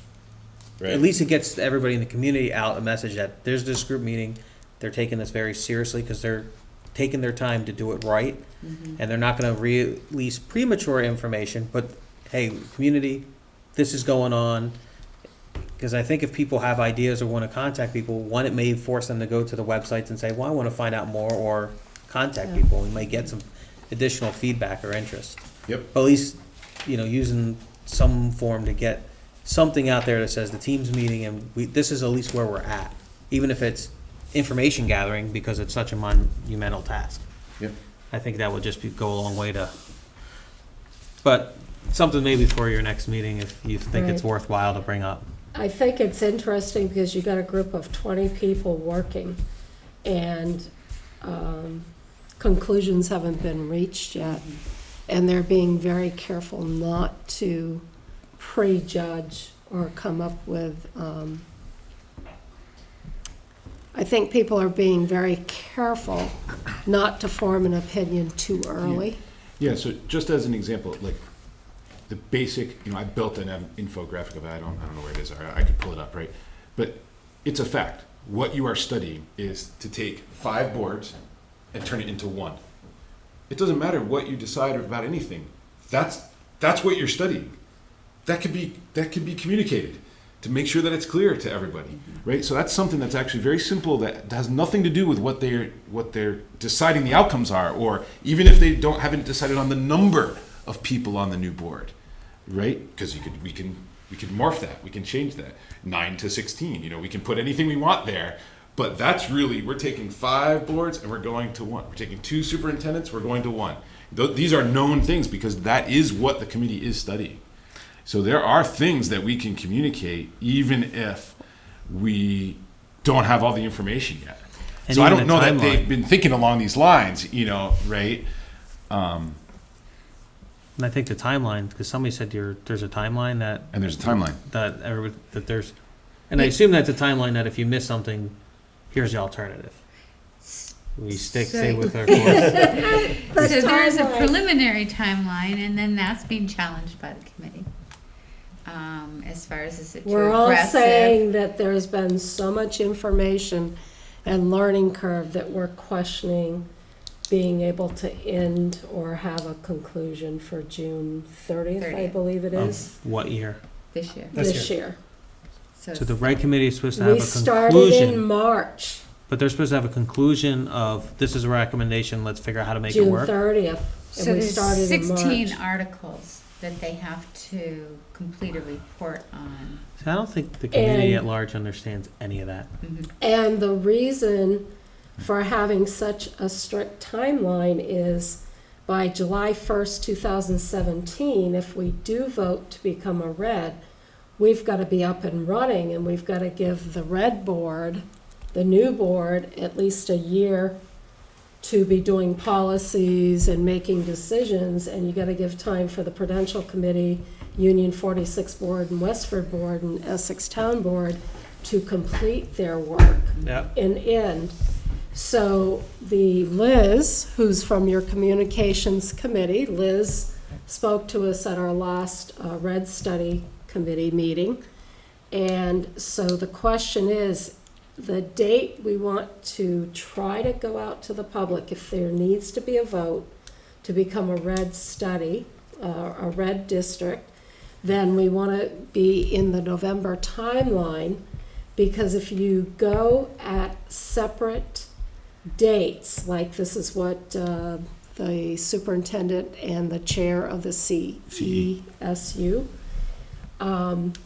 Right. at least it gets everybody in the community out a message that there's this group meeting. They're taking this very seriously because they're taking their time to do it right, Mhm. and they're not going to release premature information. But hey, community, this is going on. Because I think if people have ideas or want to contact people, one, it may force them to go to the websites and say, well, I want to find out more, or contact Yeah. people. We might get some additional feedback or interest. Yep. But at least, using some form to get something out there that says the team's meeting and this is at least where we're at. Even if it's information gathering, because it's such a monumental task. Yep. I think that would just go a long way to, but something maybe for your next meeting if you think it's Right. worthwhile to bring up. I think it's interesting because you got a group of 20 people working, and conclusions haven't been reached yet. And they're being very careful not to prejudge or come up with, I think people are being very careful not to form an opinion too early. Yeah, so just as an example, like the basic, I built an infographic of it. I don't know where it is. I could pull it up, right? But it's a fact. What you are studying is to take 5 boards and turn it into 1. It doesn't matter what you decide about anything. That's what you're studying. That could be communicated to make sure that it's clear to everybody, right? So that's something that's actually very simple that has nothing to do with what they're deciding the outcomes are, or even if they haven't decided on the number of people on the new board, right? Because we can morph that, we can change that 9 to 16. We can put anything we want there. But that's really, we're taking 5 boards and we're going to 1. We're taking 2 superintendents, we're going to 1. These are known things because that is what the committee is studying. So there are things that we can communicate even if we don't have all the information yet. And so I even don't the know that timeline. they've been thinking along these lines, right? And I think the timeline, because somebody said there's a timeline that And there's a timeline. that there's, and I assume that's a timeline that if you miss something, here's the alternative. We stay with our course. So there's a timeline. preliminary timeline, and then that's being challenged by the committee. As far as is it too We're all aggressive? saying that there's been so much information and learning curve that we're questioning being able to end or have a conclusion for June 30th, I 30th. believe it is, Of what year? This year. this year. So So the red committee is supposed to have We a started in conclusion, March, but they're supposed to have a conclusion of, this is a recommendation, let's figure out how to make it June work. 30th, So and we there's started in 16 March. articles that they have to complete a report on. So I don't think the committee And- at large understands any of that. And the reason for having such a strict timeline is by July 1st, 2017, if we do vote to become a red, we've got to be up and running, and we've got to give the red board, the new board, at least a year to be doing policies and making decisions, and you got to give time for the Prudential Committee, Union 46 Board, and Westford Board, and Essex Town Board to complete their work Yep. and end. So the Liz, who's from your communications committee, Liz spoke to us at our last Red Study Committee meeting. And so the question is, the date we want to try to go out to the public, if there needs to be a vote to become a red study, a red district, then we want to be in the November timeline, because if you go at separate dates, like this is what the superintendent and the chair of the CESU,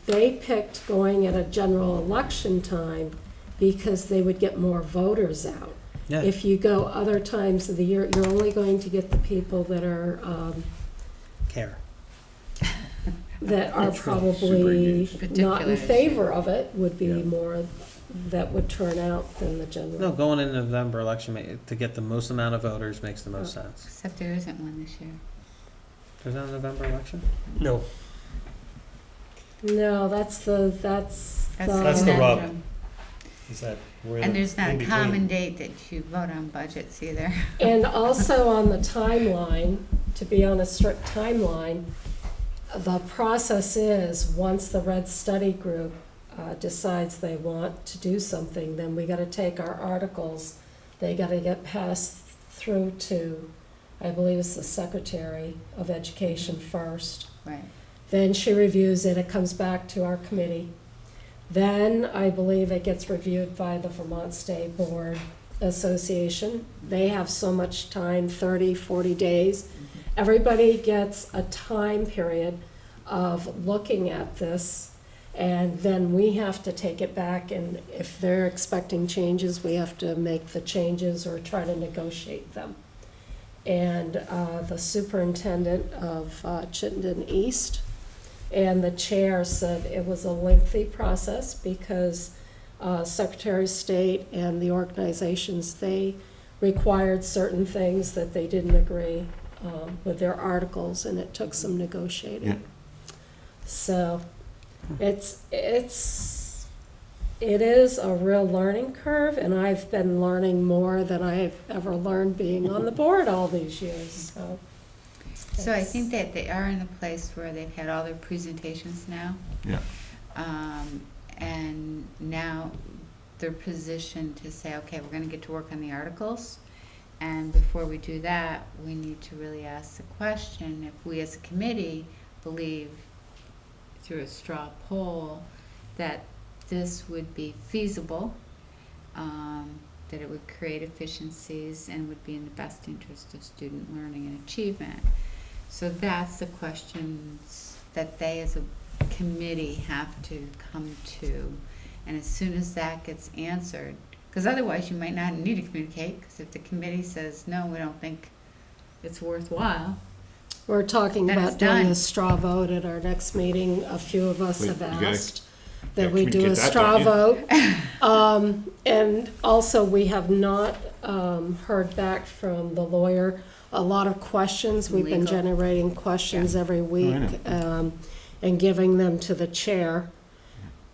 they picked going at a general election time because they would get more voters out. Yeah. If you go other times of the year, you're only going to get the people that are, Care. that are That's true. probably Super not in Particular favor of it, would be Yeah. more that would turn out than the general. No, going in November election to get the most amount of voters makes the most Oh. sense. Except there isn't one this year. There's not a November election? No, No, that's the That's the rub. conundrum. is that we're And there's not in a between. common date that you vote on budgets either. And also on the timeline, to be on a strict timeline, the process is, once the Red Study Group decides they want to do something, then we gotta take our articles, they gotta get passed through to, I believe it's the Secretary of Education first. Right. Then she reviews it, it comes back to our committee. Then I believe it gets reviewed by the Vermont State Board Association. They have so much time, 30, 40 days. Everybody gets a time period of looking at this, and then we have to take it back, and if they're expecting changes, we have to make the changes or try to negotiate them. And the superintendent of Chittenden East and the chair said it was a lengthy process because Secretary of State and the organizations, they required certain things that they didn't agree with their articles, and it took some negotiating. Yeah. So it is a real learning curve, and I've been learning more than I've ever learned being on the board all these years, so. So I it's- think that they are in a place where they've had all their presentations now. Yeah. And now they're positioned to say, okay, we're gonna get to work on the articles. And before we do that, we need to really ask the question, if we as a committee believe through a straw poll that this would be feasible, that it would create efficiencies and would be in the best interest of student learning and achievement. So that's the questions that they as a committee have to come to. And as soon as that gets answered, because otherwise you might not need to communicate, because if the committee says, no, we don't think it's worthwhile, We're talking Then about it's doing done. a straw vote at our next meeting. A few of us Wait, have you gotta- asked yeah, that we do a communicate that, straw don't vote. And also, we have not heard back from the lawyer. A lot of questions, we've been Legal. generating questions every week know. and giving them to the chair.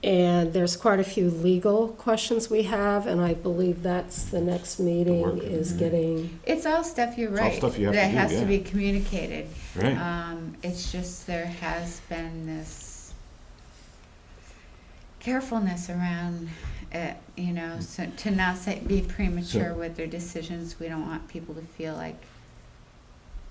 And there's quite a few legal questions we have, and I believe that's the next meeting work. is Mhm. getting, it's all stuff, you're It's all right, stuff you have that to do, has to yeah. be communicated. Right. It's just there has been this carefulness around it, you know, so to not say, be premature So- with their decisions. We don't want people to feel like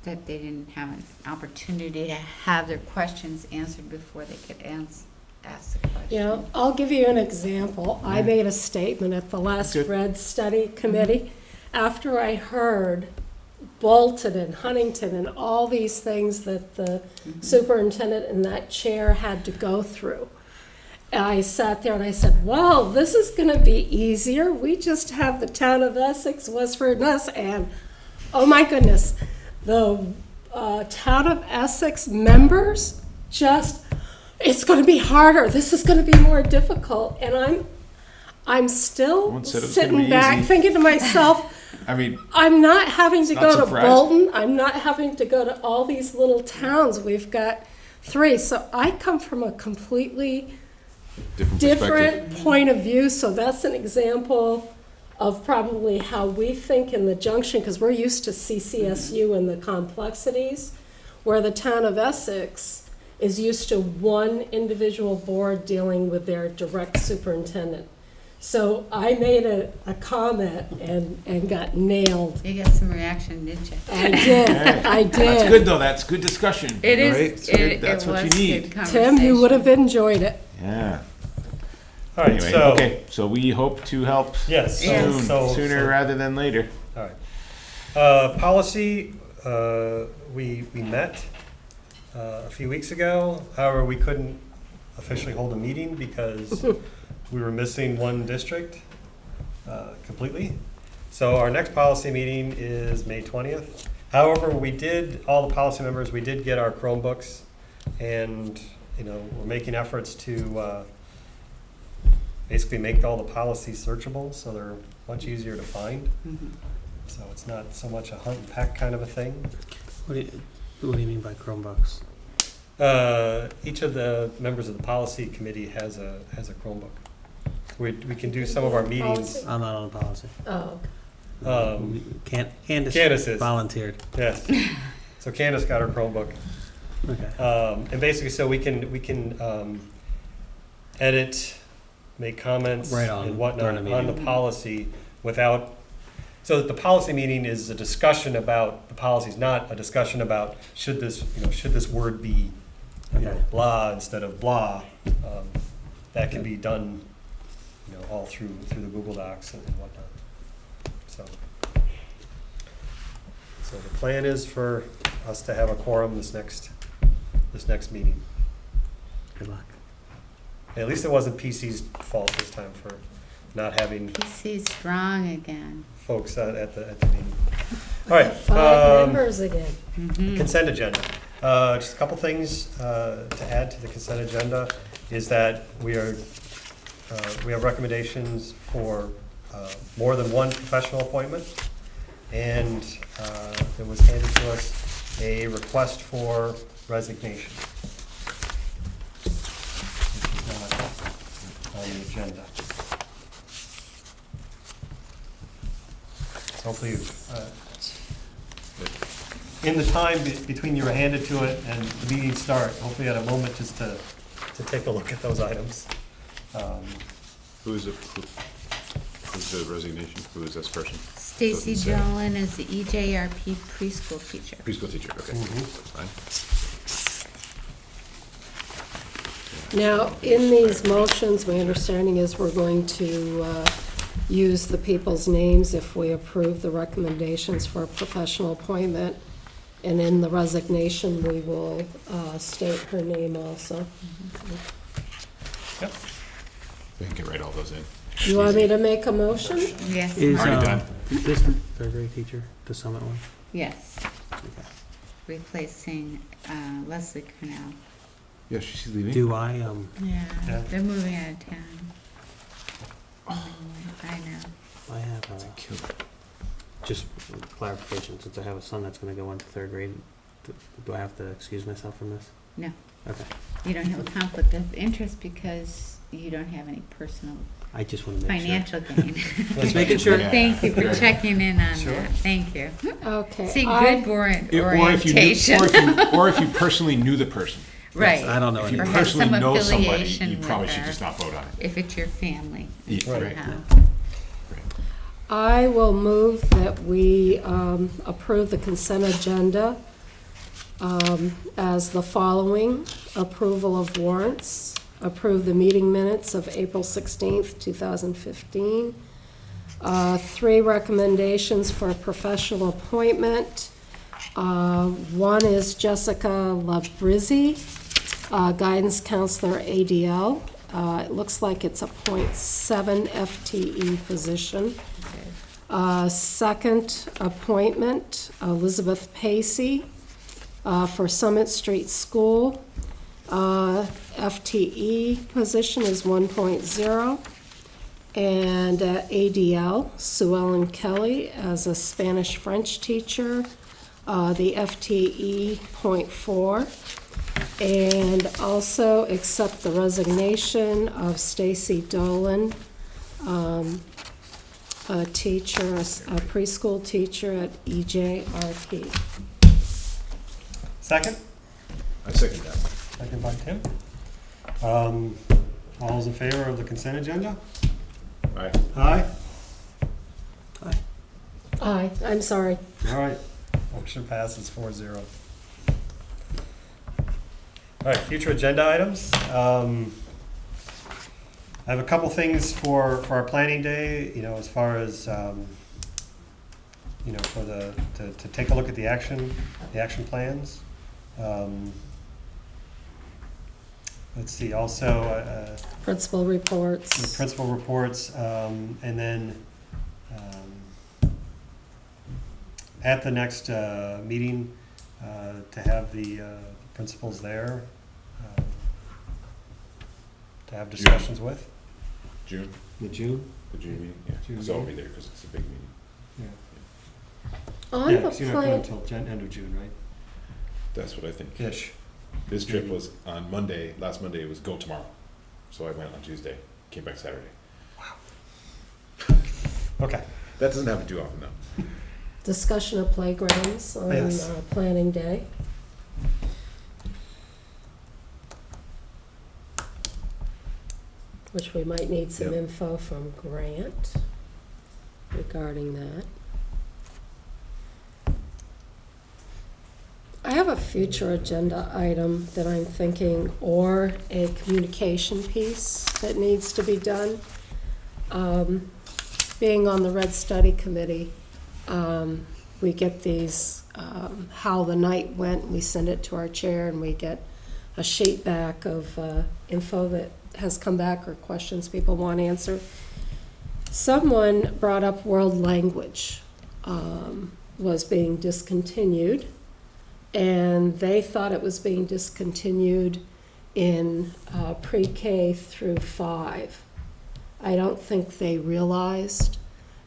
that they didn't have an opportunity to have their questions answered before they could ask the question. you know, I'll give you an example. I Yeah. made a statement at the last Good. Red Study Committee after I heard Bolton and Huntington and all these things that the Mhm. superintendent and that chair had to go through. I sat there and I said, well, this is gonna be easier. We just have the town of Essex, Westford, and us, and, oh my goodness, the town of Essex members just, it's gonna be harder. This is gonna be more difficult. And I'm still One said it was gonna sitting be back easy. thinking to myself, I mean, I'm not having to It's go not to surprising. Bolton. I'm not having to go to all these little towns. We've got 3. So I come from a completely different perspective. different point of view. So that's an example of probably how we think in the junction, because we're used to CCSU and the complexities, where the town of Essex is used to one individual board dealing with their direct superintendent. So I made a comment and got nailed. You got some reaction, didn't you? I did, I That's did. good though. That's good discussion. It is, right? It's good. it That's what was you good need. conversation. Tim, you would have enjoyed it. Yeah. All right, Anyway, so, okay. So we hope to help yes, Yeah. soon, sooner so- rather than later. All right. Policy, we met a few weeks ago. However, we couldn't officially hold a meeting because we were missing one district. completely. So our next policy meeting is May 20th. However, all the policy members, we did get our Chromebooks, and, we're making efforts to basically make all the policies searchable, so they're much easier to find. So it's not so much a hunt and peck kind of a thing. What do you mean by Chromebooks? Each of the members of the policy committee has a Chromebook. We can do some of our meetings. I'm not on the policy. Oh, Candace Candace is. volunteered. Yes. So Candace got her Chromebook. Okay. And basically, so we can edit, make comments Right on, and whatnot during the on the meeting. policy without, so that the policy meeting is a discussion about the policies, not a discussion about should this word be, Okay. blah instead of blah. That can be done, all through the Google Docs and whatnot. So the plan is for us to have a quorum this next meeting. Good luck. At least it wasn't PC's fault this time for not having PC's strong again. folks at the meeting. All right. 5 members again. Consent agenda. Just a couple things to add to the consent agenda is that we have recommendations for more than one professional appointment, and it was handed to us a request for resignation, which is not on the agenda. So hopefully, in the time between you were handed to it and the meeting start, hopefully you had a moment just to take a look at those items. Who's the resignation? Who is this person? Stacy Doesn't say. Dolan is the EJRP preschool teacher. Preschool teacher, okay. Mhm. That's fine. Now, in these motions, my understanding is we're going to use the people's names if we approve the recommendations for a professional appointment. And in the resignation, we will state her name also. Yep. We can write all those in. You want me to make a motion? Yes. Is, Already done. is this the third grade teacher, the Summit one? Yes. Replacing Leslie Cornell. Yeah, she's leaving. Do I, Yeah. Yeah, they're moving out of town. I know. I have, Killer. just clarification, since I have a son that's gonna go into third grade, do I have to excuse myself from this? No. Okay. You don't have a conflict of interest because you don't have any personal I just wanna make sure. financial gain. Just making sure. Yeah. Thank you for Yeah. checking in on Sure. that. Thank you. Okay. See, I- good boring Or if you knew, orientation. or if you personally knew the person. Right. I don't know If you Or any. have personally some know somebody, affiliation you with probably should her. just not vote on it. If it's your family. Yeah, Right. right. somehow. I will move that we approve the consent agenda as the following: approval of warrants, approve the meeting minutes of April 16th, 2015, 3 recommendations for a professional appointment. One is Jessica Labrizzi, guidance counselor ADL. It looks like it's a .7 FTE position. Second appointment, Elizabeth Pacey, for Summit Street School. FTE position is 1.0. And ADL, Sue Ellen Kelly as a Spanish-French teacher, the FTE .4. And also accept the resignation of Stacy Dolan, a teacher, a preschool teacher at EJRP. Second? I second that. Second by Tim. All those in favor of the consent agenda? Aye. Aye? Aye, I'm sorry. All right. Motion passes 4-0. All right, future agenda items. I have a couple things for our planning day, as far as, for to take a look at the action plans. Let's see, also, Principal the reports. principal reports, and then At the next meeting, to have the principals there, to have discussions with. June, In June? the June meeting, yeah, June because I'll be meeting. there because it's a big meeting. Yeah. On Yeah, the 'cause you're not going plan, until end of June, right? That's what I think. Ish. This trip was on Monday, last Monday, it was go tomorrow. So I went on Tuesday, came back Saturday. Okay. That doesn't happen too often though. discussion of playgrounds on Yes. planning day. Which we might need some Yep. info from Grant regarding that. I have a future agenda item that I'm thinking, or a communication piece that needs to be done. Being on the Red Study Committee, we get these, how the night went, we send it to our chair, and we get a sheet back of info that has come back or questions people want answered. Someone brought up world language was being discontinued, and they thought it was being discontinued in pre-K through 5. I don't think they realized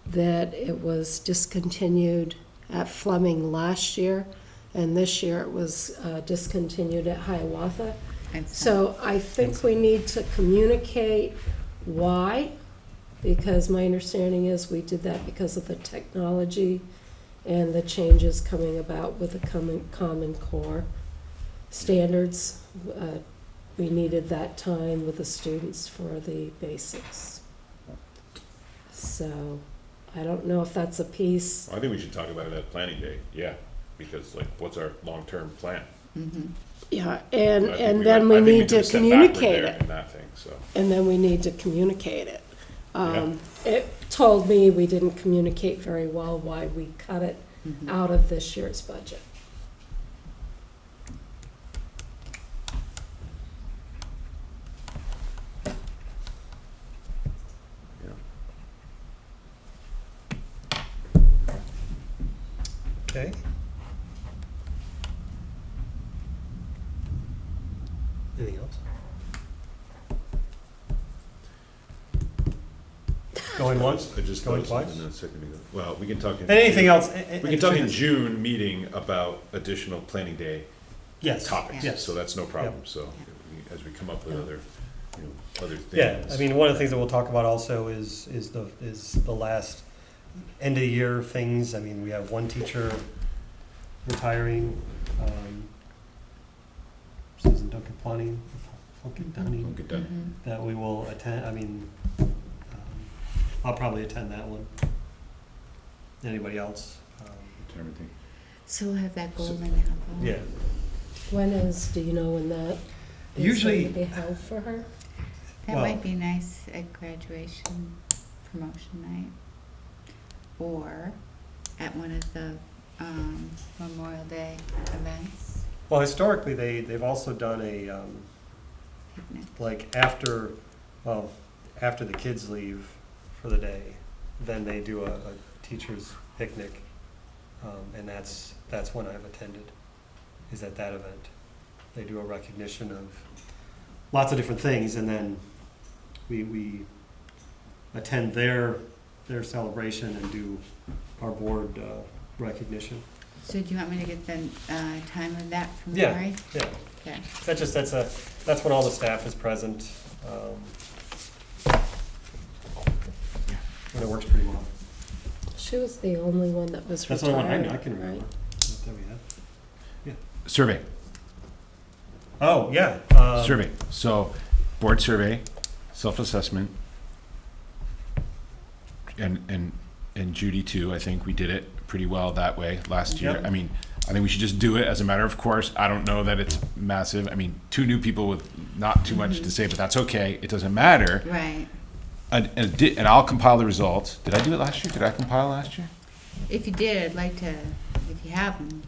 that it was discontinued at Fleming last year, and this year it was discontinued at Hiawatha. So I think we need to communicate why, because my understanding is we did that because of the technology and the changes coming about with the Common Core standards. We needed that time with the students for the basics. So I don't know if that's a piece. I think we should talk about it at planning day, yeah, because like, what's our long-term plan? Yeah, I think and then we I think need took to a step backward communicate there it. in that thing, so. And then we need to communicate it. Yeah. It told me we didn't communicate very well why we cut it out of this year's budget. Okay. Anything else? Going once? I just Going thought twice? something a second ago. Well, we can talk in. And anything else? We can talk in June meeting about additional planning day Yes. topics, Yes. so that's no problem, so as we come up with other, other things. Yeah, I mean, one of the things that we'll talk about also is the last end of the year things. I mean, we have one teacher retiring, Susan Duncan Dunning, We'll get done. that we will attend. I mean, I'll probably attend that one. Anybody else? Retirement thing. So we'll have that golden apple. Yeah. When is, do you know when that is Usually- going to be held for her? That Well- might be nice at graduation promotion night. Or at one of the Memorial Day events, Well, historically, they've also done a, picnic. like after the kids leave for the day, then they do a teacher's picnic, and that's when I've attended, is at that event. They do a recognition of lots of different things, and then we attend their celebration and do our board recognition. So do you want me to get the time of that from Yeah. Lori? Yeah, Okay. that's when all the staff is present. And it works pretty well. She was the only one that was That's the only retired, one I can remember. right? That we had. Survey, Oh, yeah. survey. So, board survey, self-assessment, and Judy too. I think we did it pretty well that way last year. Yep. I mean, I think we should just do it as a matter of course. I don't know that it's massive. I mean, 2 new people with not too much to say, but that's okay. It doesn't matter. Right. And I'll compile the results. Did I do it last year? Did I compile last year? If you did, I'd like to, if you have them.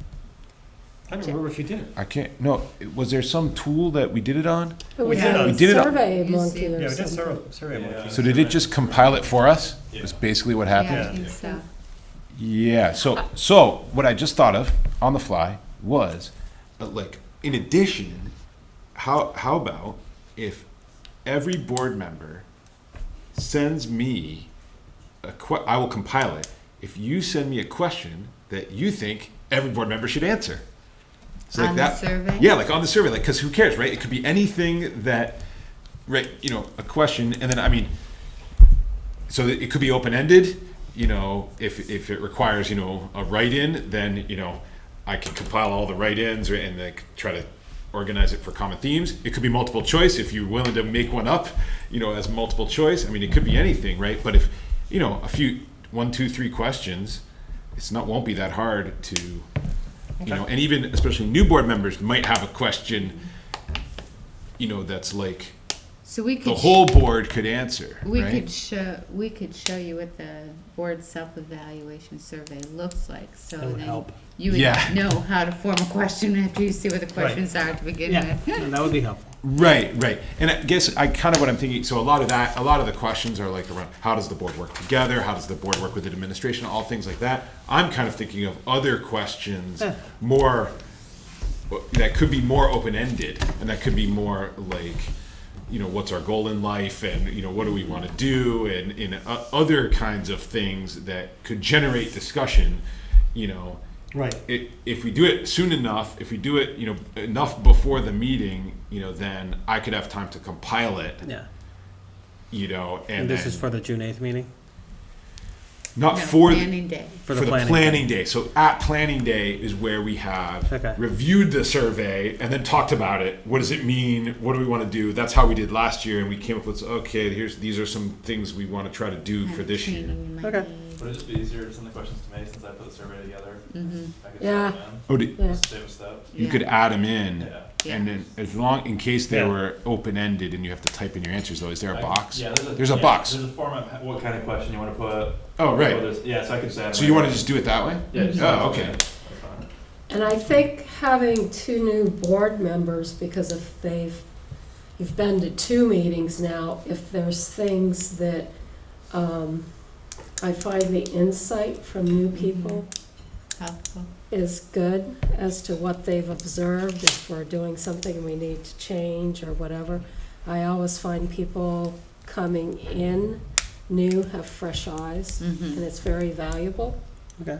I don't remember if you did it. I can't, no, was there some tool that we did it on? It We was did a a- We did it- Survey You Monkey see- or Yeah, we did something. survey Yeah. monkey. So did it just compile it for us? That's basically what happened? Yeah, I think so. Yeah, so what I just thought of on the fly was, Like, in addition, how about if every board member sends me I will compile it. If you send me a question that you think every board member should answer. So like On that, the survey? Yeah, like on the survey, like, because who cares, right? It could be anything that, right, a question, and then, I mean, so it could be open-ended, if it requires, a write-in, then, I can compile all the write-ins and like try to organize it for common themes. It could be multiple choice if you're willing to make one up, as multiple choice. I mean, it could be anything, right? But if, a few, 1, 2, 3 questions, won't be that hard to, and even especially new board members might have a question, that's like So we the could. whole board could answer, We right? could show you what the board self-evaluation survey looks like, so That would then help. you would Yeah. know how to form a question after you see what the questions are to begin Yeah, with. that would be helpful. Right. And I guess what I'm thinking, so a lot of the questions are like around how does the board work together? How does the board work with administration? All things like that. I'm kind of thinking of other questions more, that could be more open-ended, and that could be more like, what's our goal in life, and, what do we want to do, and other kinds of things that could generate discussion, Right. If we do it soon enough, if we do it, enough before the meeting, then I could have time to compile it, Yeah. and And this then is for the June 8th meeting? not No, for planning day. For the planning planning day. So at planning day is where we have Okay. reviewed the survey and then talked about it. What does it mean? What do we want to do? That's how we did last year, and we came up with, okay, these are some things we want to try to do for this year. Okay. Would it just be easier to send the questions to me since I put the survey together? Mm-hmm. I could Yeah. send them Oh, Yeah. in, save a step. you could add them in. Yeah. And then, in case they Yeah. were open-ended and you have to type in your answers, though, is there a box? Yeah, There's a box. There's a form of what kind of question you want to put. Oh, right. Yeah, so I can say. So you want to just do it that way? Yeah. just- Oh, okay. That's fine. And I think having 2 new board members, because if you've been to 2 meetings now, if there's things that, I find the insight from new people Helpful. is good as to what they've observed, if we're doing something we need to change or whatever. I always find people coming in new have fresh eyes, and Mm-hmm. it's very valuable. Okay.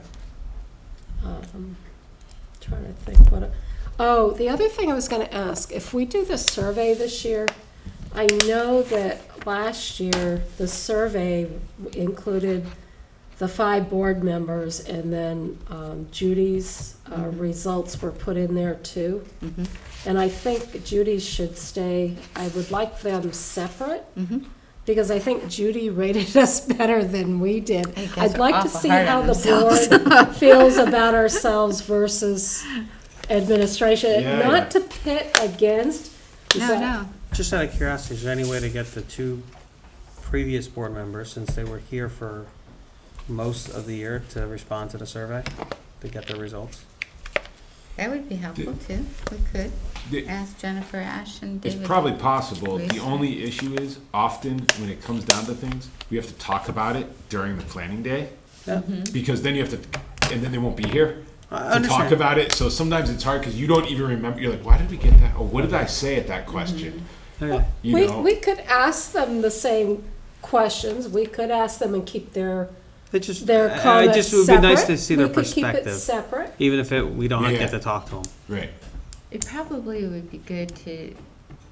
Trying to think the other thing I was gonna ask, if we do the survey this year, I know that last year, the survey included the 5 board members, and then Judy's results were put in there too. Mm-hmm. And I think Judy's should stay, I would like them separate, Mm-hmm. because I think Judy rated us better than we did. Hey, guys I'd are like to awful see hard how on the themselves. board feels about ourselves versus administration. Yeah, Not to pit against, No. Just out of curiosity, is there any way to get the 2 previous board members, since they were here for most of the year, to respond to the survey, to get their results? That would be helpful too. We could The- ask Jennifer Ash and It's David. probably possible. The Lisa. only issue is often when it comes down to things, we have to talk about it during the planning day, Yeah. Mhm. because then you have to, and then they won't be here I to talk understand. about it. So sometimes it's hard because you don't even remember. You're like, why did we get that? Or what did I say at that question? Okay. You we, know? we could ask them the same questions. We could ask them and keep their It just, comments just would be nice separate. to see their We could keep it perspective, separate. even if we don't Yeah. get to talk to them. Right. It probably would be good to,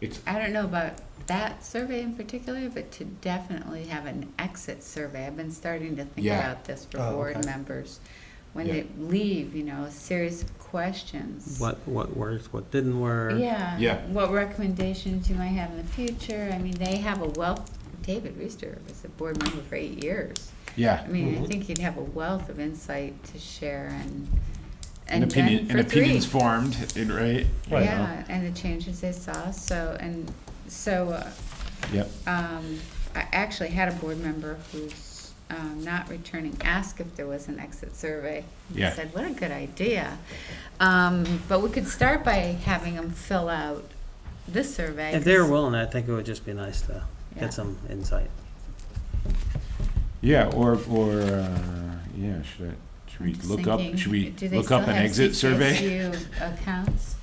It's I don't know about that survey in particular, but to definitely have an exit survey. I've been starting to think Yeah. about this for Oh, board okay. members. When Yeah. they leave, a series of questions. What worked, what didn't work. Yeah. Yeah. What recommendations you might have in the future. I mean, they have a wealth. David Reister was a board member for 8 years. yeah. I mean, Mhm. I think you'd have a wealth of insight to share An and opinion, then an for 3. opinions formed, right? Right. Yeah, and the changes they saw, so, Yep. I actually had a board member who's, not returning, ask if there was an exit survey. I Yeah. said, what a good idea. But we could start by having them fill out this survey. If they're willing, I think it would just be nice to Yeah. get some insight. Yeah, or yeah, should we I'm just look up, thinking, should we do they look still up an have exit survey? CCSU accounts?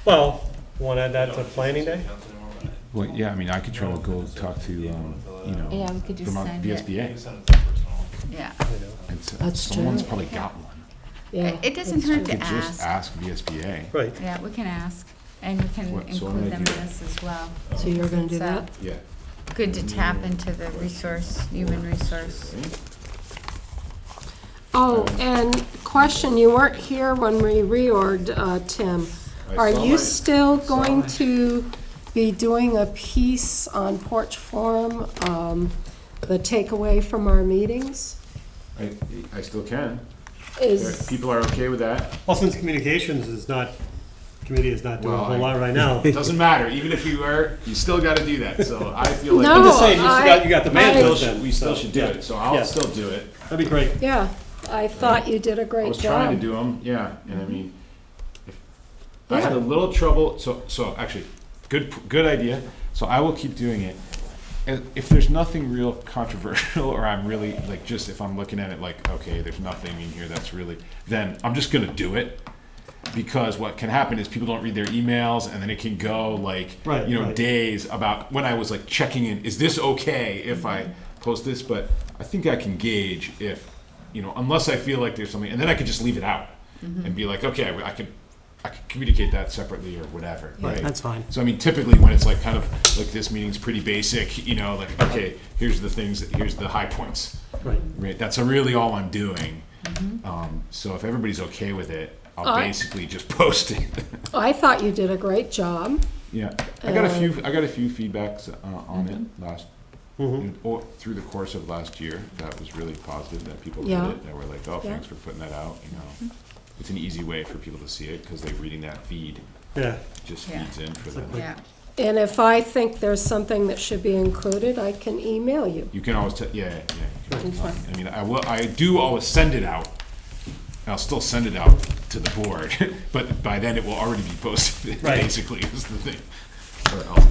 Well, want to add that to planning day? Well, yeah, I mean, I could try to go talk to, you know, Yeah, we could just Vermont send it. VSBA. Yeah. You know. And That's someone's true. probably got one. Yeah. It doesn't that's hurt true. to Could just ask. ask VSBA. Right. Yeah, we can ask, and we can What- so I'm include gonna them in do that. this as well. So you're gonna do It's, that? Yeah. good to tap into the resource, human resource. Oh, and question, you weren't here when we reorged, Tim. I Are saw you my- still saw going my- to be doing a piece on Porch Forum, the takeaway from our meetings? I still can. Is, People are okay with that. Well, since communications is not, committee is not doing a Well, whole lot right now. It doesn't matter, even if you were, you still gotta do that, so I feel like. No, I'm just saying, you got the I- bandwidth then. We still should do Yeah. it, so I'll Yeah. still do it. That'd be great. yeah, I thought you did a I great was trying to job. do them, yeah, and I mean, I had a little trouble, so actually, good idea, so I will keep doing it. And if there's nothing real controversial, or I'm really, like, just if I'm looking at it like, okay, there's nothing in here that's really, then I'm just gonna do it. Because what can happen is people don't read their emails, and then it can go like, Right, right. days about when I was like checking in, is this okay if I post this? But I think I can gauge if, unless I feel like there's something, and then I could just leave it out and be like, okay, I can communicate that separately or whatever, right? That's fine. So I mean, typically when it's like kind of like this meeting's pretty basic, like, okay, here's the things, here's the high points, Right. right? That's really all I'm doing. So if everybody's okay with it, I'll I- basically just post it. I thought you did a great job. Yeah, I got a few feedbacks on it last, Mhm. or through the course of last year. That was really positive that people Yeah. did it. They were like, oh, Yeah. thanks for putting that out. It's an easy way for people to see it because they're reading that feed. Yeah. It just Yeah. feeds in for It's them. like- Yeah, And if I think there's something that should be included, I can email you. You can always yeah. That's fine. I mean, I do always send it out. I'll still send it out to the board, but by then it will already be posted. Right. Basically, is the thing.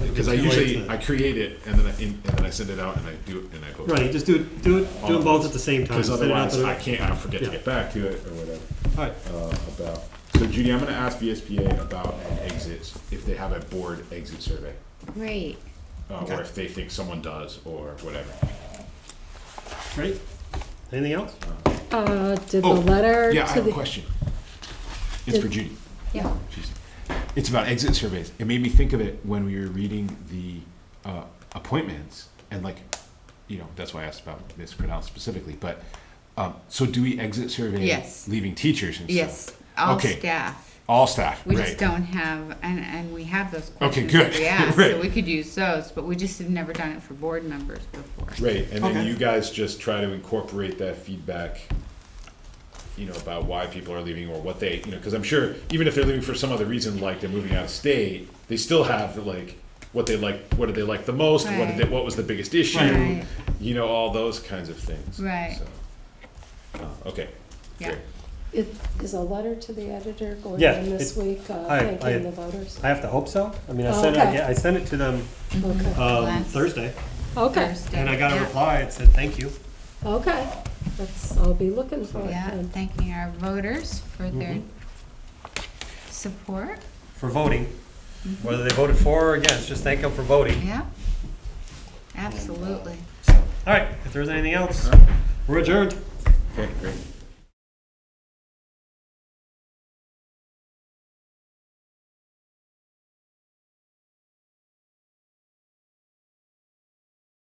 Because I Too late usually to- I create it and then I send it out and I do it and I post it. Right, just do them both at the same time. Because Send it out otherwise to the- I'll forget to Yeah. get back to it or whatever. All right. About. So Judy, I'm gonna ask VSBA about exits, if they have a board exit survey. great. Okay. Or if they think someone does or whatever. Great. Anything else? Did the Oh, letter Yeah, I to have a the, question. It's for Judy. Yeah. It's about exit surveys. It made me think of it when we were reading the appointments, and that's why I asked about Ms. Prudential specifically. But so do we exit survey Yes. leaving teachers and Yes, stuff? all Okay. staff. All staff, We right? just don't have, and we have those Okay, questions good. that we ask, Right. so we could use those, but we just have never done it for board members before. Right, and then Okay. you guys just try to incorporate that feedback, about why people are leaving or what they, because I'm sure even if they're leaving for some other reason, like they're moving out of state, they still have what they like, what did they like the most, Right. what was the biggest issue, Right. all those kinds of things. Right. So, okay. Yeah. it is a letter to the editor going Yeah, in this week, I- thanking the voters? I have to hope so. I mean, Oh, okay. I sent it to them Okay, Last Thursday, okay, Thursday. and I got a Yeah. reply. It said, thank you. okay. I'll be looking for it Yeah, then. thanking our voters for their Mhm. support. For voting, whether they voted for or against, just thank them for voting. Yeah, absolutely. All right, if there's anything else, we're adjourned. Okay, great.